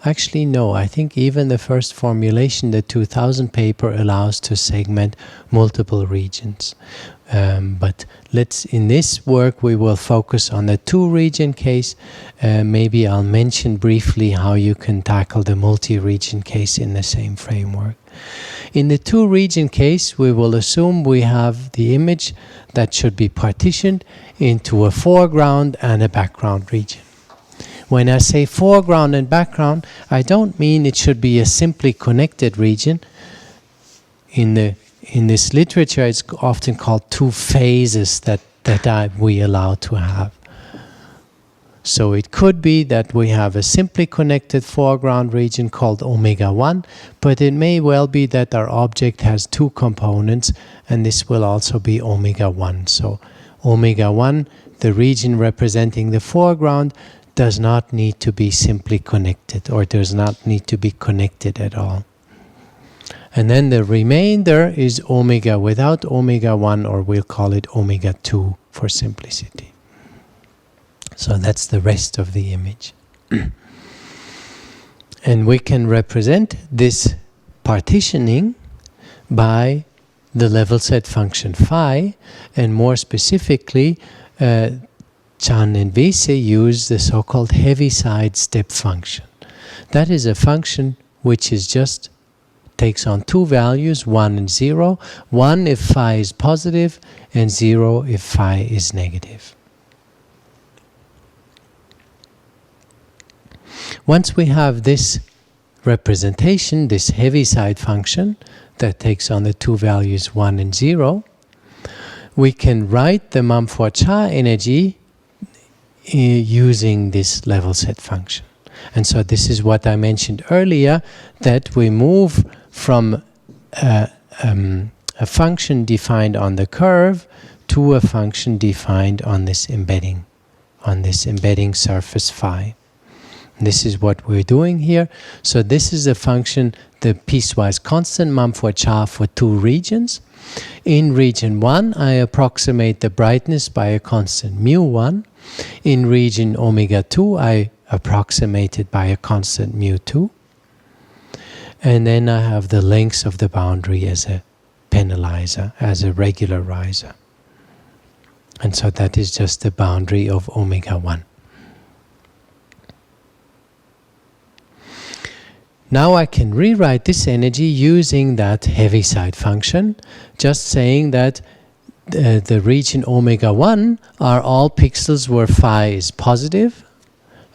actually no, I think even the first formulation, the 2000 paper, allows to segment multiple regions. But in this work we will focus on the two-region case. Maybe I'll mention briefly how you can tackle the multi-region case in the same framework. In the two-region case, we will assume we have the image that should be partitioned into a foreground and a background region. When I say foreground and background, I don't mean it should be a simply connected region. In this literature, it's often called two phases that we allow to have. So it could be that we have a simply connected foreground region called omega 1, but it may well be that our object has two components, and this will also be omega 1. So omega 1, the region representing the foreground, does not need to be simply connected, or does not need to be connected at all. And then the remainder is omega without omega 1, or we'll call it omega 2 for simplicity. So that's the rest of the image. And we can represent this partitioning by the level set function phi, and more specifically, Chan-Vese used the so-called Heaviside step function. That is a function which is just takes on two values, 1 and 0. 1 if phi is positive, and 0 if phi is negative. Once we have this representation, this Heaviside function that takes on the two values 1 and 0, we can write the Mumford-Cha energy using this level set function. And so this is what I mentioned earlier, that we move from a function defined on the curve to a function defined on this embedding surface phi. This is what we're doing here. So this is a function, the piecewise constant Mumford-Cha for two regions. In region 1, I approximate the brightness by a constant mu1. In region omega 2, I approximate it by a constant mu2. And then I have the lengths of the boundary as a penalizer, as a regularizer. And so that is just the boundary of omega 1. Now I can rewrite this energy using that Heaviside function, just saying that the region omega 1 are all pixels where phi is positive.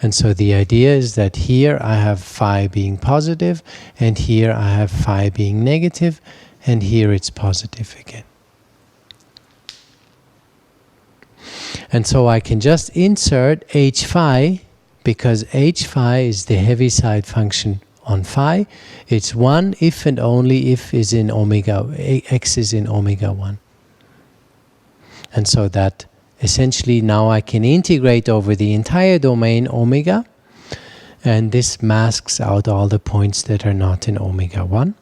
And so the idea is that here I have phi being positive, and here I have phi being negative, and here it's positive again. And so I can just insert h phi, because h phi is the Heaviside function on phi. It's 1 if and only if is in omega, x is in omega 1. And so that essentially now I can integrate over the entire domain omega, and this masks out all the points that are not in omega 1.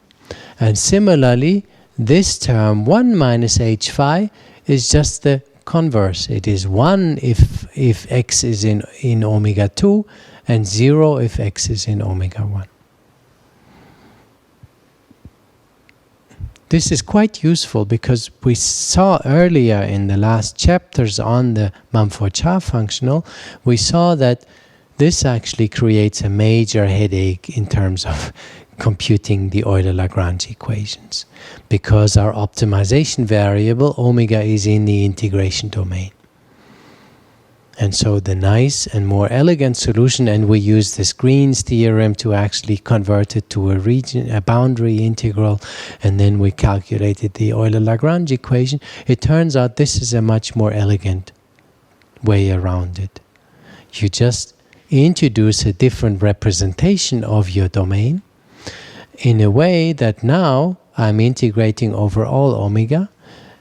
And similarly, this term 1 minus h phi is just the converse. It is 1 if x is in omega 2, and 0 if x is in omega 1. This is quite useful because we saw earlier in the last chapters on the Mumford-Cha functional, we saw that this actually creates a major headache in terms of computing the Euler-Lagrange equations, because our optimization variable omega is in the integration domain. And so the nice and more elegant solution, and we use this Green's theorem to actually convert it to a boundary integral, and then we calculated the Euler-Lagrange equation. It turns out this is a much more elegant way around it. You just introduce a different representation of your domain in a way that now I'm integrating over all omega,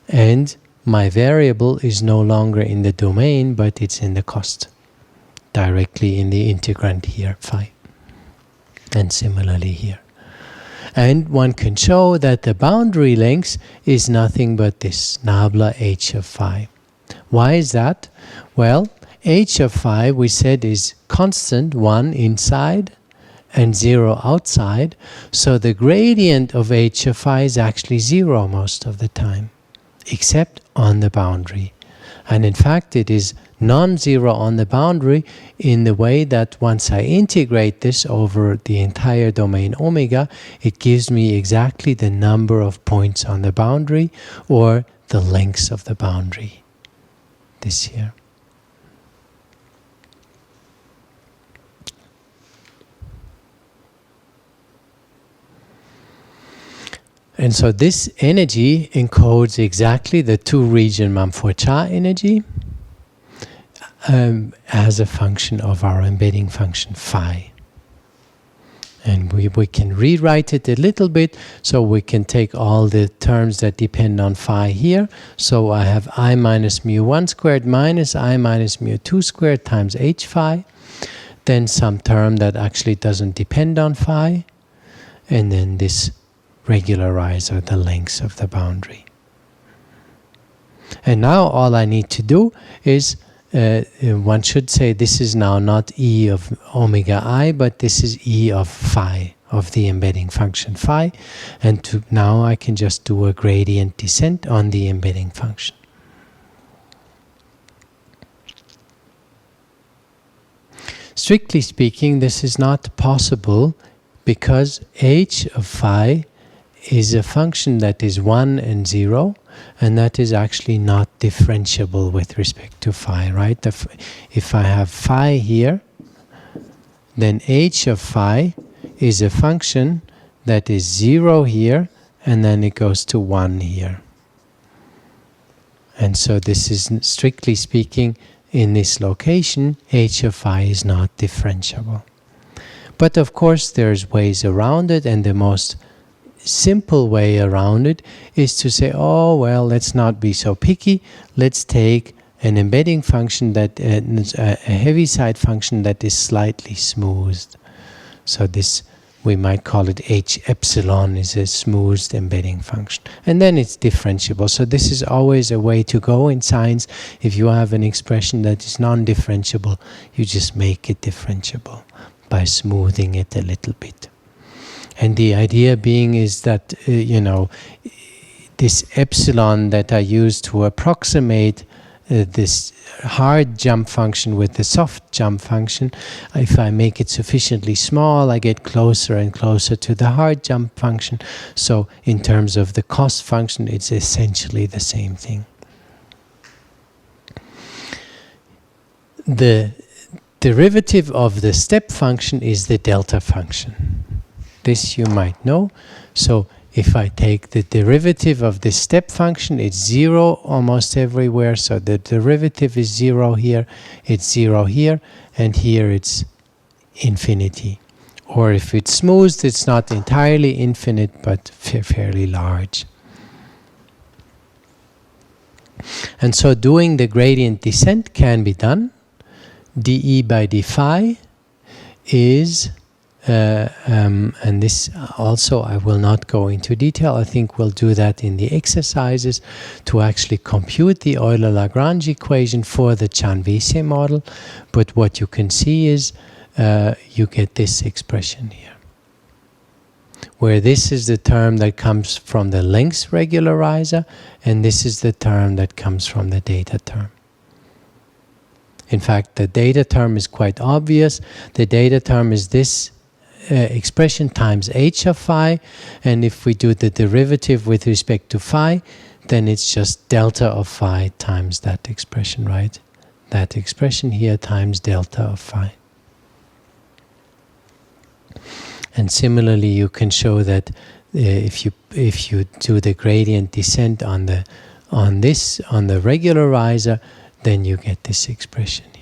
and my variable is no longer in the domain, but it's in the cost, directly in the integrand here, phi. And similarly here. And one can show that the boundary length is nothing but this nabla h of phi. Why is that? Well, h of phi we said is constant, 1 inside and 0 outside, so the gradient of h of phi is actually 0 most of the time, except on the boundary. And in fact it is non-zero on the boundary in the way that once I integrate this over the entire domain omega, it gives me exactly the number of points on the boundary, or the lengths of the boundary, this here. And so this energy encodes exactly the two-region Mumford-Cha energy as a function of our embedding function phi. And we can rewrite it a little bit, so we can take all the terms that depend on phi here. So I have I minus mu1 squared minus I minus mu2 squared times h phi. Then some term that actually doesn't depend on phi. And then this regularizer, the lengths of the boundary. And now all I need to do is, one should say this is now not E of omega I, but this is E of phi of the embedding function phi, and now I can just do a gradient descent on the embedding function. Strictly speaking, this is not possible because h of phi is a function that is 1 and 0, and that is actually not differentiable with respect to phi, right? If I have phi here, then h of phi is a function that is 0 here, and then it goes to 1 here. And so this is, strictly speaking, in this location, h of phi is not differentiable. But of course, there's ways around it, and the most simple way around it is to say, oh, well, let's not be so picky. Let's take an embedding function that a heaviside function that is slightly smoothed. So this, we might call it h epsilon, is a smoothed embedding function. And then it's differentiable. So this is always a way to go in science. If you have an expression that is non-differentiable, you just make it differentiable by smoothing it a little bit. And the idea being is that, this epsilon that I use to approximate this hard jump function with the soft jump function, if I make it sufficiently small, I get closer and closer to the hard jump function. So in terms of the cost function, it's essentially the same thing. The derivative of the step function is the delta function. This you might know. So if I take the derivative of this step function, it's 0 almost everywhere. So the derivative is 0 here, it's 0 here, and here it's infinity. Or if it's smoothed, it's not entirely infinite, but fairly large. And so doing the gradient descent can be done. dE by d phi is and this also I will not go into detail. I think we'll do that in the exercises to actually compute the Euler-Lagrange equation for the Chan-Vese model. But what you can see is you get this expression here, where this is the term that comes from the lengths regularizer, and this is the term that comes from the data term. In fact, the data term is quite obvious. The data term is this expression times h of phi, and if we do the derivative with respect to phi, then it's just delta of phi times that expression, right? That expression here times delta of phi. And similarly, you can show that if you do the gradient descent on the regularizer, then you get this expression here.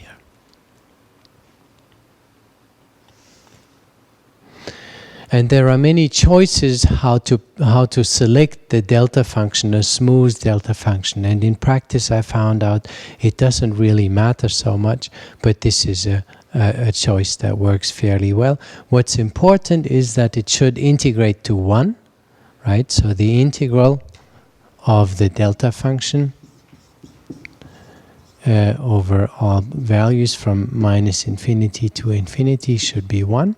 And there are many choices how to select the delta function, a smooth delta function. And in practice, I found out it doesn't really matter so much, but this is a choice that works fairly well. What's important is that it should integrate to 1, right? So the integral of the delta function over all values from minus infinity to infinity should be 1.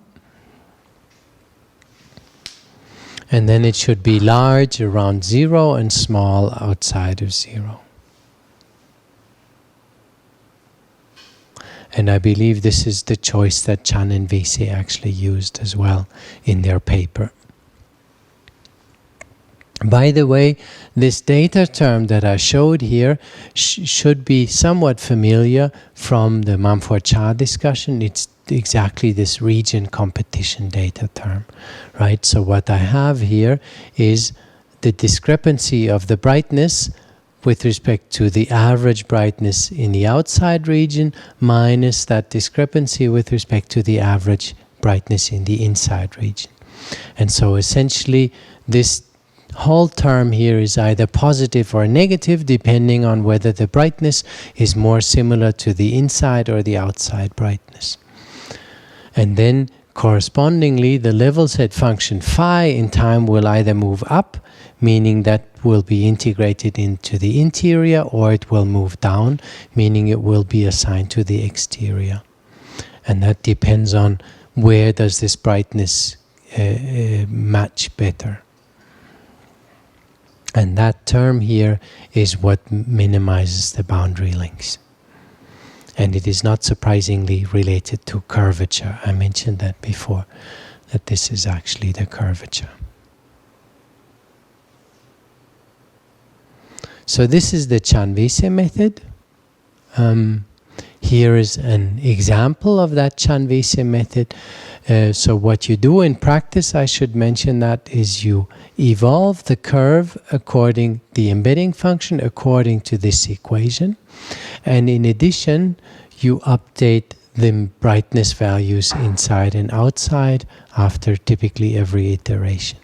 And then it should be large around 0 and small outside of 0. And I believe this is the choice that Chan-Vese actually used as well in their paper. By the way, this data term that I showed here should be somewhat familiar from the Mumford-Cha discussion. It's exactly this region competition data term, right? So what I have here is the discrepancy of the brightness with respect to the average brightness in the outside region minus that discrepancy with respect to the average brightness in the inside region. And so essentially this whole term here is either positive or negative depending on whether the brightness is more similar to the inside or the outside brightness. And then correspondingly the level set function phi in time will either move up, meaning that will be integrated into the interior, or it will move down, meaning it will be assigned to the exterior. And that depends on where does this brightness match better. And that term here is what minimizes the boundary lengths. And it is not surprisingly related to curvature. I mentioned that before, that this is actually the curvature. So this is the Chan-Vese method. Here is an example of that Chan-Vese method. So what you do in practice, I should mention that, is you evolve the curve according the embedding function according to this equation. And in addition, you update the brightness values inside and outside after typically every iteration.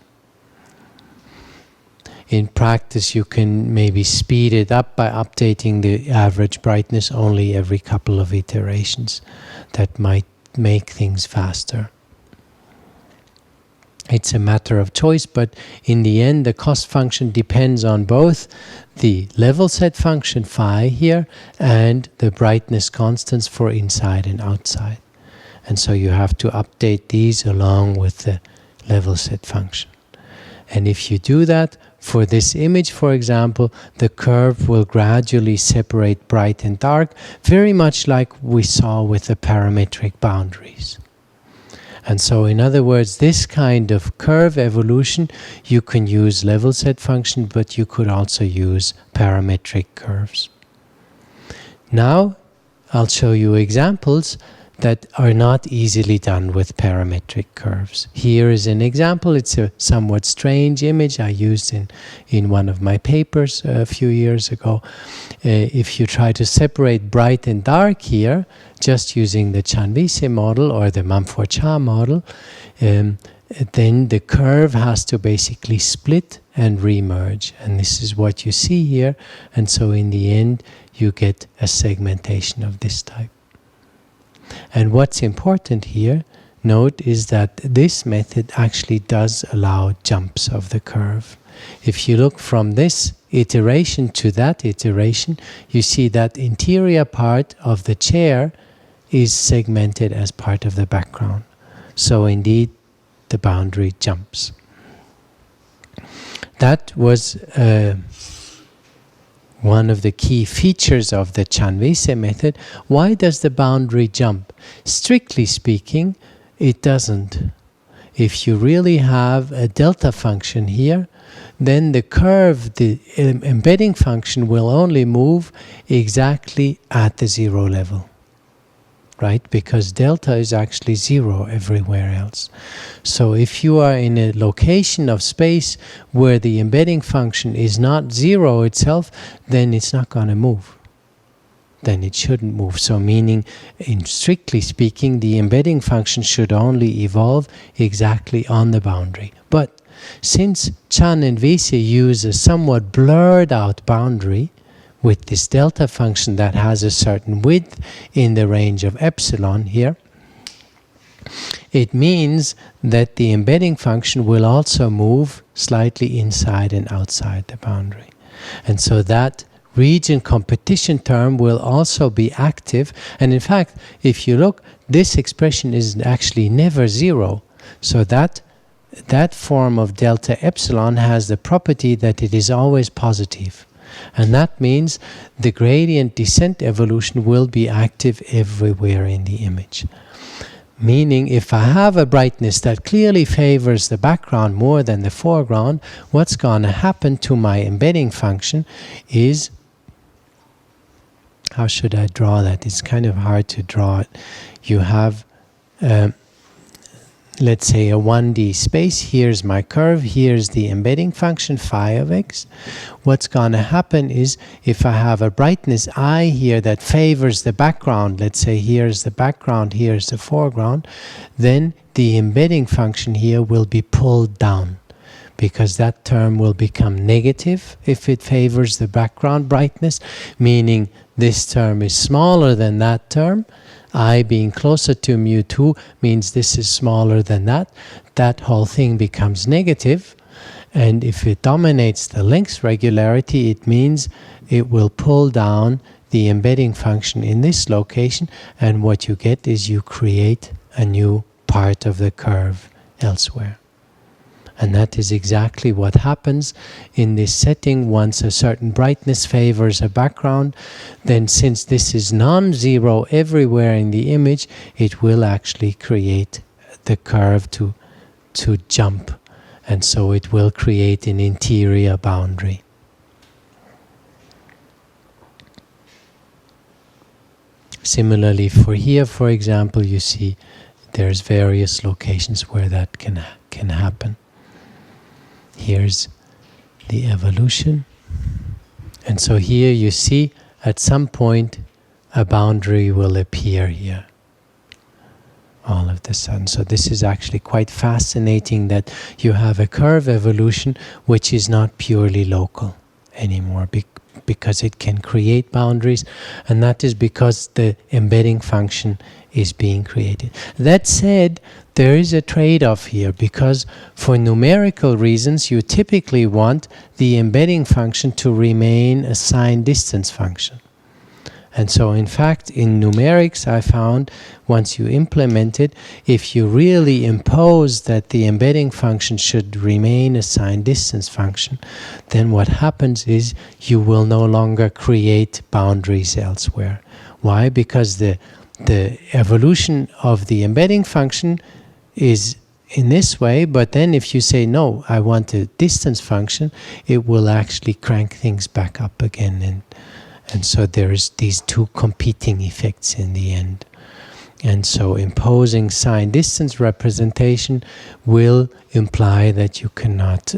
In practice, you can maybe speed it up by updating the average brightness only every couple of iterations. That might make things faster. It's a matter of choice, but in the end, the cost function depends on both the level set function phi here and the brightness constants for inside and outside. And so you have to update these along with the level set function. And if you do that, for this image, for example, the curve will gradually separate bright and dark, very much like we saw with the parametric boundaries. And so, in other words, this kind of curve evolution, you can use level set function, but you could also use parametric curves. Now, I'll show you examples that are not easily done with parametric curves. Here is an example. It's a somewhat strange image I used in one of my papers a few years ago. If you try to separate bright and dark here, just using the Chan-Vese model or the Mumford-Cha model, then the curve has to basically split and remerge. And this is what you see here. And so in the end, you get a segmentation of this type. And what's important here, note, is that this method actually does allow jumps of the curve. If you look from this iteration to that iteration, you see that interior part of the chair is segmented as part of the background. So indeed, the boundary jumps. That was one of the key features of the Chan-Vese method. Why does the boundary jump? Strictly speaking, it doesn't. If you really have a delta function here, then the curve, the embedding function, will only move exactly at the zero level. Right? Because delta is actually zero everywhere else. So if you are in a location of space where the embedding function is not zero itself, then it's not going to move. Then it shouldn't move. So meaning, in strictly speaking, the embedding function should only evolve exactly on the boundary. But since Chan and Vese use a somewhat blurred out boundary, with this delta function that has a certain width in the range of epsilon here, it means that the embedding function will also move slightly inside and outside the boundary. And so that region competition term will also be active. And in fact, if you look, this expression is actually never zero. So that form of delta epsilon has the property that it is always positive. And that means the gradient descent evolution will be active everywhere in the image. Meaning, if I have a brightness that clearly favors the background more than the foreground, what's going to happen to my embedding function is, how should I draw that? It's kind of hard to draw it. You have let's say a 1D space. Here's my curve. Here's the embedding function phi of x. What's going to happen is, if I have a brightness I here that favors the background, let's say here's the background, here's the foreground, then the embedding function here will be pulled down, because that term will become negative if it favors the background brightness, meaning this term is smaller than that term. I being closer to mu2 means this is smaller than that. That whole thing becomes negative. And if it dominates the length regularity, it means it will pull down the embedding function in this location. And what you get is you create a new part of the curve elsewhere. And that is exactly what happens in this setting. Once a certain brightness favors a background, then since this is non-zero everywhere in the image, it will actually create the curve to jump. And so it will create an interior boundary. Similarly for here, for example, you see there's various locations where that can happen. Here's the evolution. And so here you see at some point a boundary will appear here. All of a sudden. So this is actually quite fascinating that you have a curve evolution which is not purely local anymore because it can create boundaries, and that is because the embedding function is being created. That said, there is a trade-off here, because for numerical reasons you typically want the embedding function to remain a signed distance function. And so in fact in numerics I found once you implement it, if you really impose that the embedding function should remain a signed distance function, then what happens is you will no longer create boundaries elsewhere. Why? Because the evolution of the embedding function is in this way, but then if you say no, I want a distance function, it will actually crank things back up again, and so there's these two competing effects in the end. And so imposing signed distance representation will imply that you cannot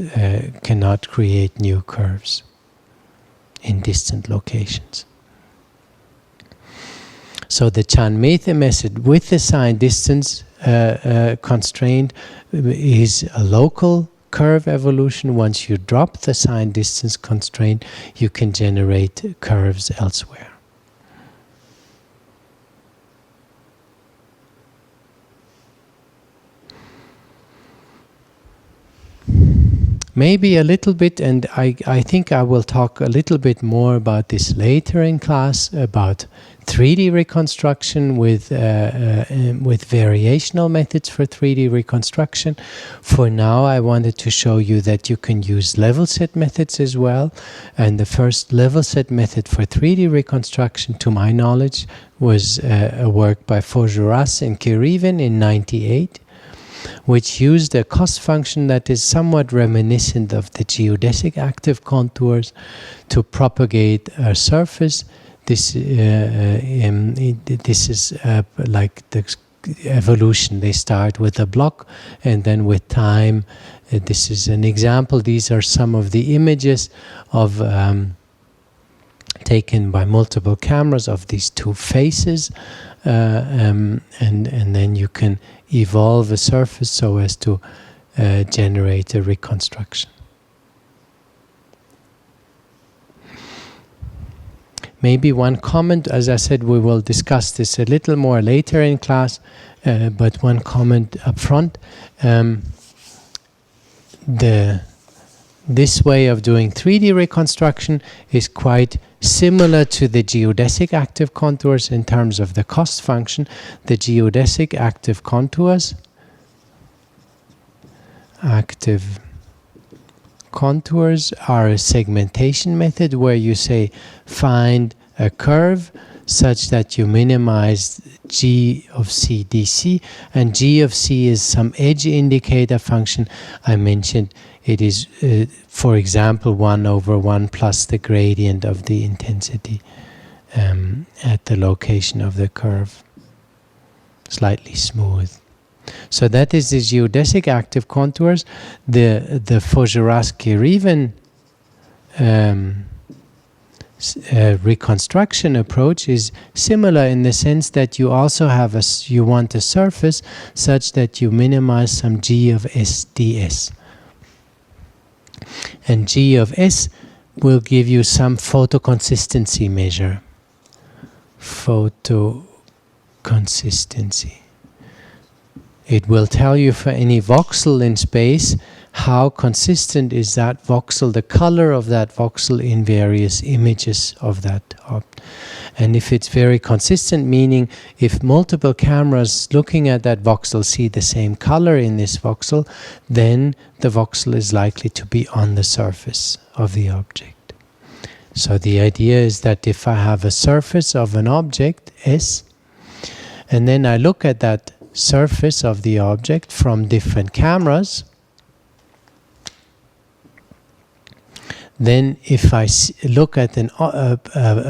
create new curves in distant locations. So the Chan-Vese method with the signed distance constraint is a local curve evolution. Once you drop the signed distance constraint, you can generate curves elsewhere. Maybe a little bit, and I think I will talk a little bit more about this later in class, about 3D reconstruction with variational methods for 3D reconstruction. For now, I wanted to show you that you can use level set methods as well. And the first level set method for 3D reconstruction, to my knowledge, was a work by Faugeras and Kiriven in '98. Which used a cost function that is somewhat reminiscent of the geodesic active contours to propagate a surface. This is like the evolution. They start with a block, and then with time, this is an example. These are some of the images of taken by multiple cameras of these two faces, and then you can evolve a surface so as to generate a reconstruction. Maybe one comment, as I said, we will discuss this a little more later in class, but one comment up front. This way of doing 3D reconstruction is quite similar to the geodesic active contours in terms of the cost function. The geodesic active contours are a segmentation method where you say find a curve such that you minimize g of c dc, and g of c is some edge indicator function I mentioned. It is, for example, 1/1 plus the gradient of the intensity at the location of the curve, slightly smooth. So that is the geodesic active contours. The Faugeras-Kiriven reconstruction approach is similar in the sense that you also have you want a surface such that you minimize some g of s ds. And G of S will give you some photoconsistency measure. Photoconsistency. It will tell you for any voxel in space how consistent is that voxel, the color of that voxel in various images of that object. And if it's very consistent, meaning if multiple cameras looking at that voxel see the same color in this voxel, then the voxel is likely to be on the surface of the object. So the idea is that if I have a surface of an object, S, and then I look at that surface of the object from different cameras, then if I look at a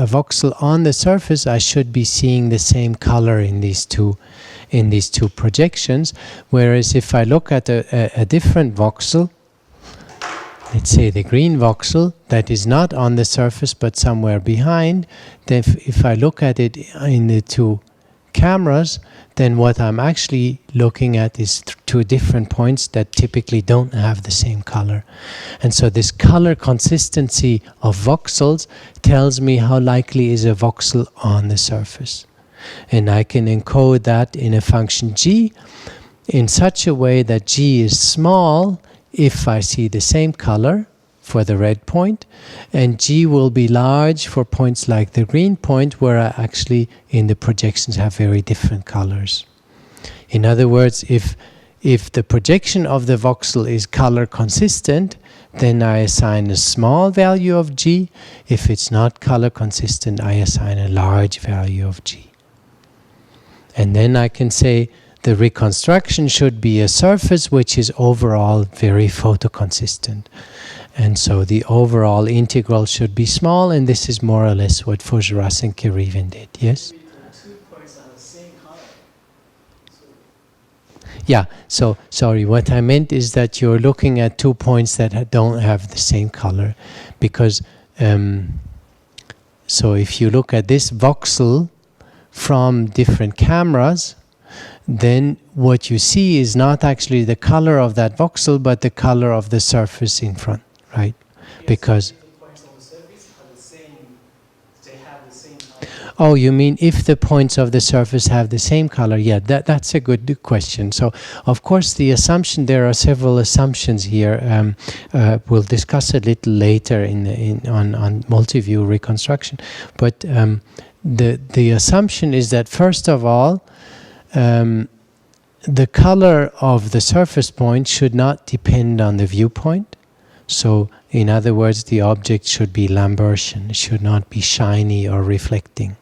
voxel on the surface, I should be seeing the same color in these two projections. Whereas if I look at a different voxel, let's say the green voxel that is not on the surface but somewhere behind, then if I look at it in the two cameras, then what I'm actually looking at is two different points that typically don't have the same color. And so this color consistency of voxels tells me how likely is a voxel on the surface. And I can encode that in a function g in such a way that g is small if I see the same color for the red point, and g will be large for points like the green point where I actually in the projections have very different colors. In other words, if the projection of the voxel is color consistent, then I assign a small value of g. If it's not color consistent, I assign a large value of g. And then I can say the reconstruction should be a surface which is overall very photoconsistent. And so the overall integral should be small, and this is more or less what Fougeras and Keriven did. Yes? Yeah, so sorry, what I meant is that you're looking at 2 points that don't have the same color. Because, so if you look at this voxel from different cameras, then what you see is not actually the color of that voxel, but the color of the surface in front, right? Because oh, you mean if the points of the surface have the same color? Yeah, that's a good question. So, of course, the assumption, there are several assumptions here. We'll discuss a little later on multi-view reconstruction. But the assumption is that, first of all, the color of the surface point should not depend on the viewpoint. So, in other words, the object should be Lambertian. It should not be shiny or reflecting.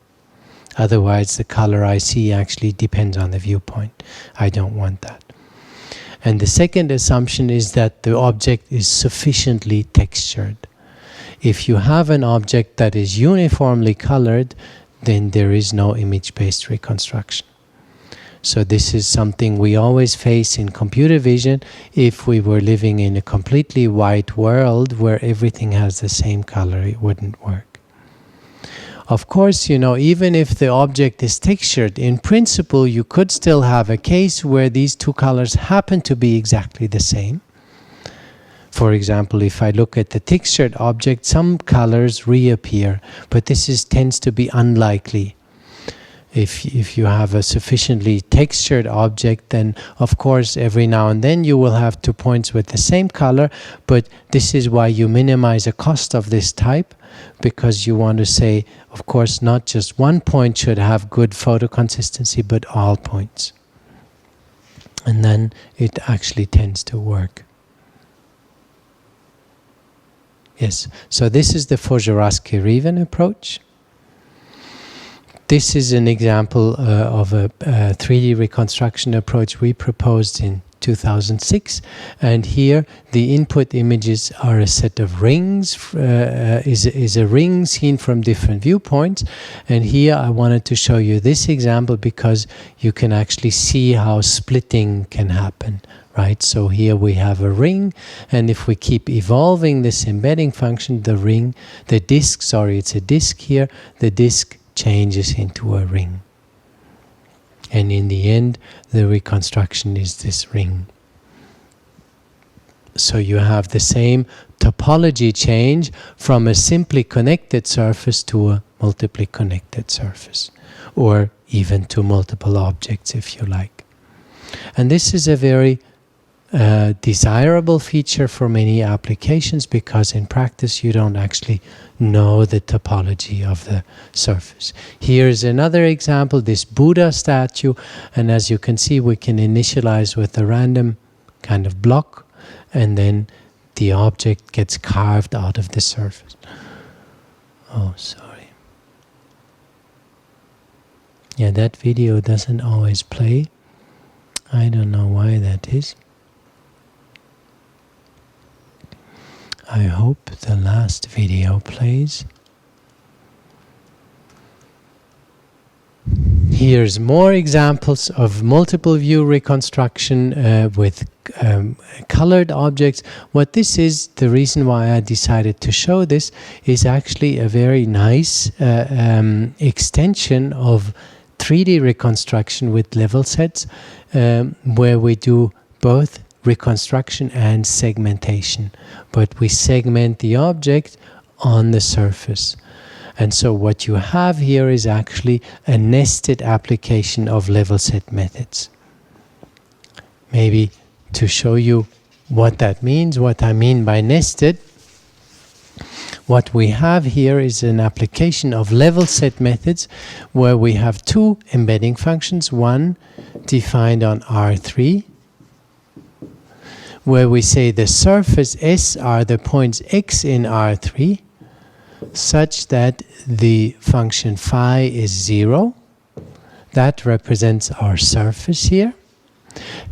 Otherwise, the color I see actually depends on the viewpoint. I don't want that. And the second assumption is that the object is sufficiently textured. If you have an object that is uniformly colored, then there is no image-based reconstruction. So this is something we always face in computer vision. If we were living in a completely white world where everything has the same color, it wouldn't work. Of course, you know, even if the object is textured, in principle, you could still have a case where these two colors happen to be exactly the same. For example, if I look at the textured object, some colors reappear, but this tends to be unlikely. If you have a sufficiently textured object, then of course every now and then you will have 2 points with the same color, but this is why you minimize the cost of this type, because you want to say, of course, not just one point should have good photoconsistency, but all points. And then it actually tends to work. Yes, so this is the Fougeras-Keriven approach. This is an example of a 3D reconstruction approach we proposed in 2006, and here the input images are a set of rings, is a ring seen from different viewpoints, and here I wanted to show you this example because you can actually see how splitting can happen, right? So here we have a ring, and if we keep evolving this embedding function, the disk, sorry, it's a disk here, the disk changes into a ring. And in the end, the reconstruction is this ring. So you have the same topology change from a simply connected surface to a multiply connected surface, or even to multiple objects if you like. And this is a very a desirable feature for many applications, because in practice you don't actually know the topology of the surface. Here's another example, this Buddha statue, and as you can see, we can initialize with a random kind of block, and then the object gets carved out of the surface. Oh, sorry. Yeah, that video doesn't always play. I don't know why that is. I hope the last video plays. Here's more examples of multiple view reconstruction with colored objects. What this is, the reason why I decided to show this, is actually a very nice extension of 3D reconstruction with level sets, where we do both reconstruction and segmentation, but we segment the object on the surface. And so what you have here is actually a nested application of level set methods. Maybe to show you what that means, what I mean by nested, what we have here is an application of level set methods where we have two embedding functions, one defined on R3, where we say the surface S are the points X in R3, such that the function phi is 0. That represents our surface here.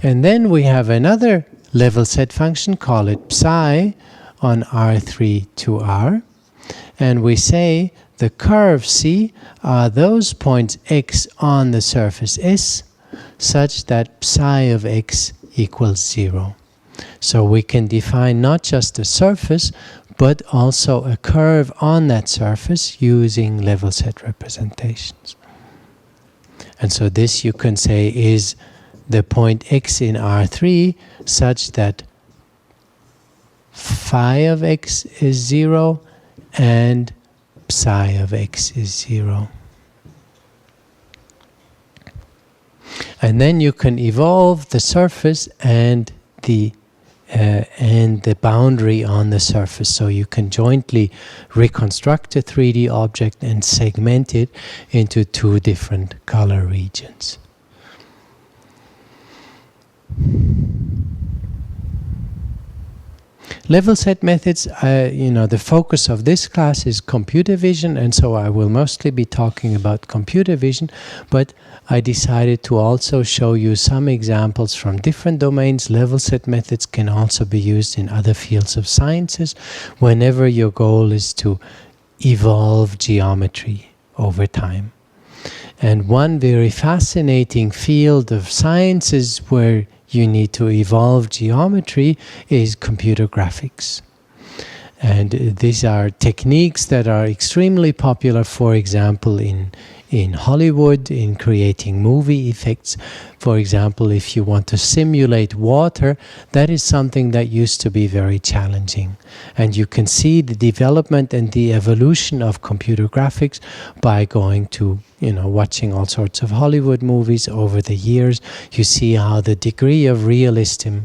And then we have another level set function, call it psi, on R3 to R. And we say the curve C are those points X on the surface S, such that psi of X equals 0. So we can define not just a surface, but also a curve on that surface using level set representations. And so this, you can say, is the point X in R3 such that phi of X is 0 and psi of X is 0. And then you can evolve the surface and the boundary on the surface. So you can jointly reconstruct a 3D object and segment it into two different color regions. Level set methods, the focus of this class is computer vision, and so I will mostly be talking about computer vision, but I decided to also show you some examples from different domains. Level set methods can also be used in other fields of sciences whenever your goal is to evolve geometry over time. And one very fascinating field of sciences where you need to evolve geometry is computer graphics. And these are techniques that are extremely popular, for example, in Hollywood, in creating movie effects. For example, if you want to simulate water, that is something that used to be very challenging. And you can see the development and the evolution of computer graphics by going to, watching all sorts of Hollywood movies over the years. You see how the degree of realism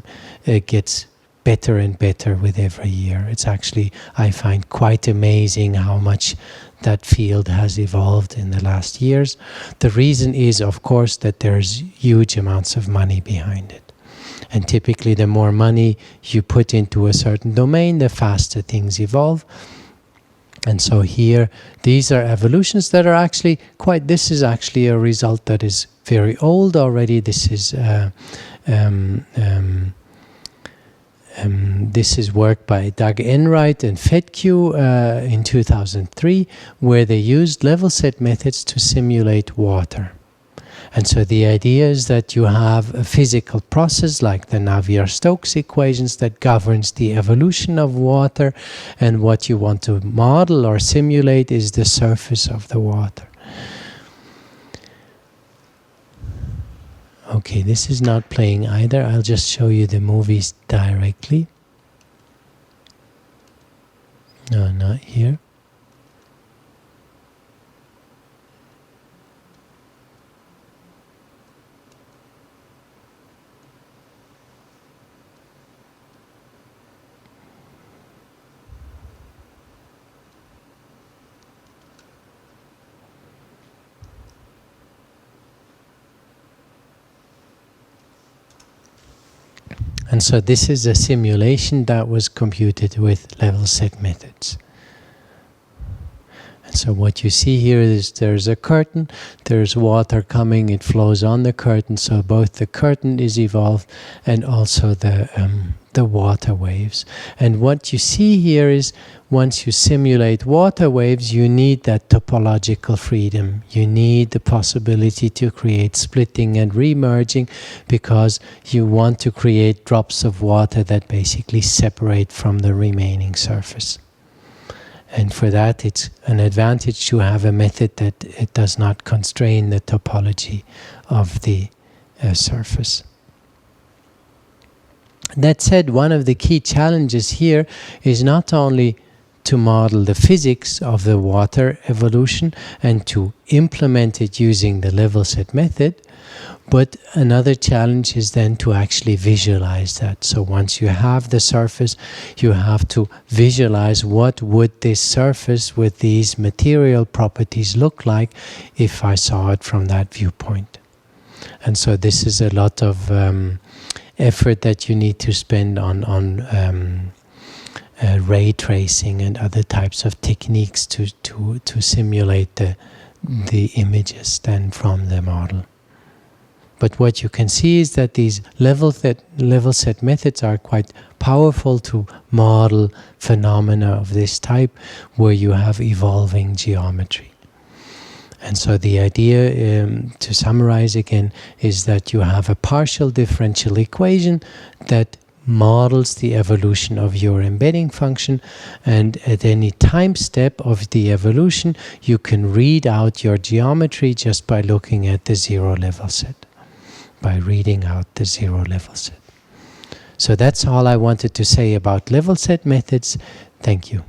gets better and better with every year. It's actually, I find, quite amazing how much that field has evolved in the last years. The reason is, of course, that there's huge amounts of money behind it. And typically the more money you put into a certain domain, the faster things evolve. And so here, these are evolutions that are actually this is actually a result that is very old already. This is this is work by Doug Enright and Fedque in 2003, where they used level set methods to simulate water. And so the idea is that you have a physical process like the Navier-Stokes equations that governs the evolution of water, and what you want to model or simulate is the surface of the water. Okay, this is not playing either. I'll just show you the movies directly. No, not here. And so this is a simulation that was computed with level set methods. And so what you see here is there's a curtain, there's water coming, it flows on the curtain, so both the curtain is evolved and also the water waves. And what you see here is once you simulate water waves, you need that topological freedom. You need the possibility to create splitting and remerging, because you want to create drops of water that basically separate from the remaining surface. And for that, it's an advantage to have a method that it does not constrain the topology of the surface. That said, one of the key challenges here is not only to model the physics of the water evolution and to implement it using the level set method, but another challenge is then to actually visualize that. So once you have the surface, you have to visualize what would this surface with these material properties look like if I saw it from that viewpoint. And so this is a lot of effort that you need to spend on ray tracing and other types of techniques to simulate the images then from the model. But what you can see is that these level set methods are quite powerful to model phenomena of this type where you have evolving geometry. And so the idea, to summarize again, is that you have a partial differential equation that models the evolution of your embedding function, and at any time step of the evolution you can read out your geometry just by looking at the zero level set, by reading out the zero level set. So that's all I wanted to say about level set methods. Thank you.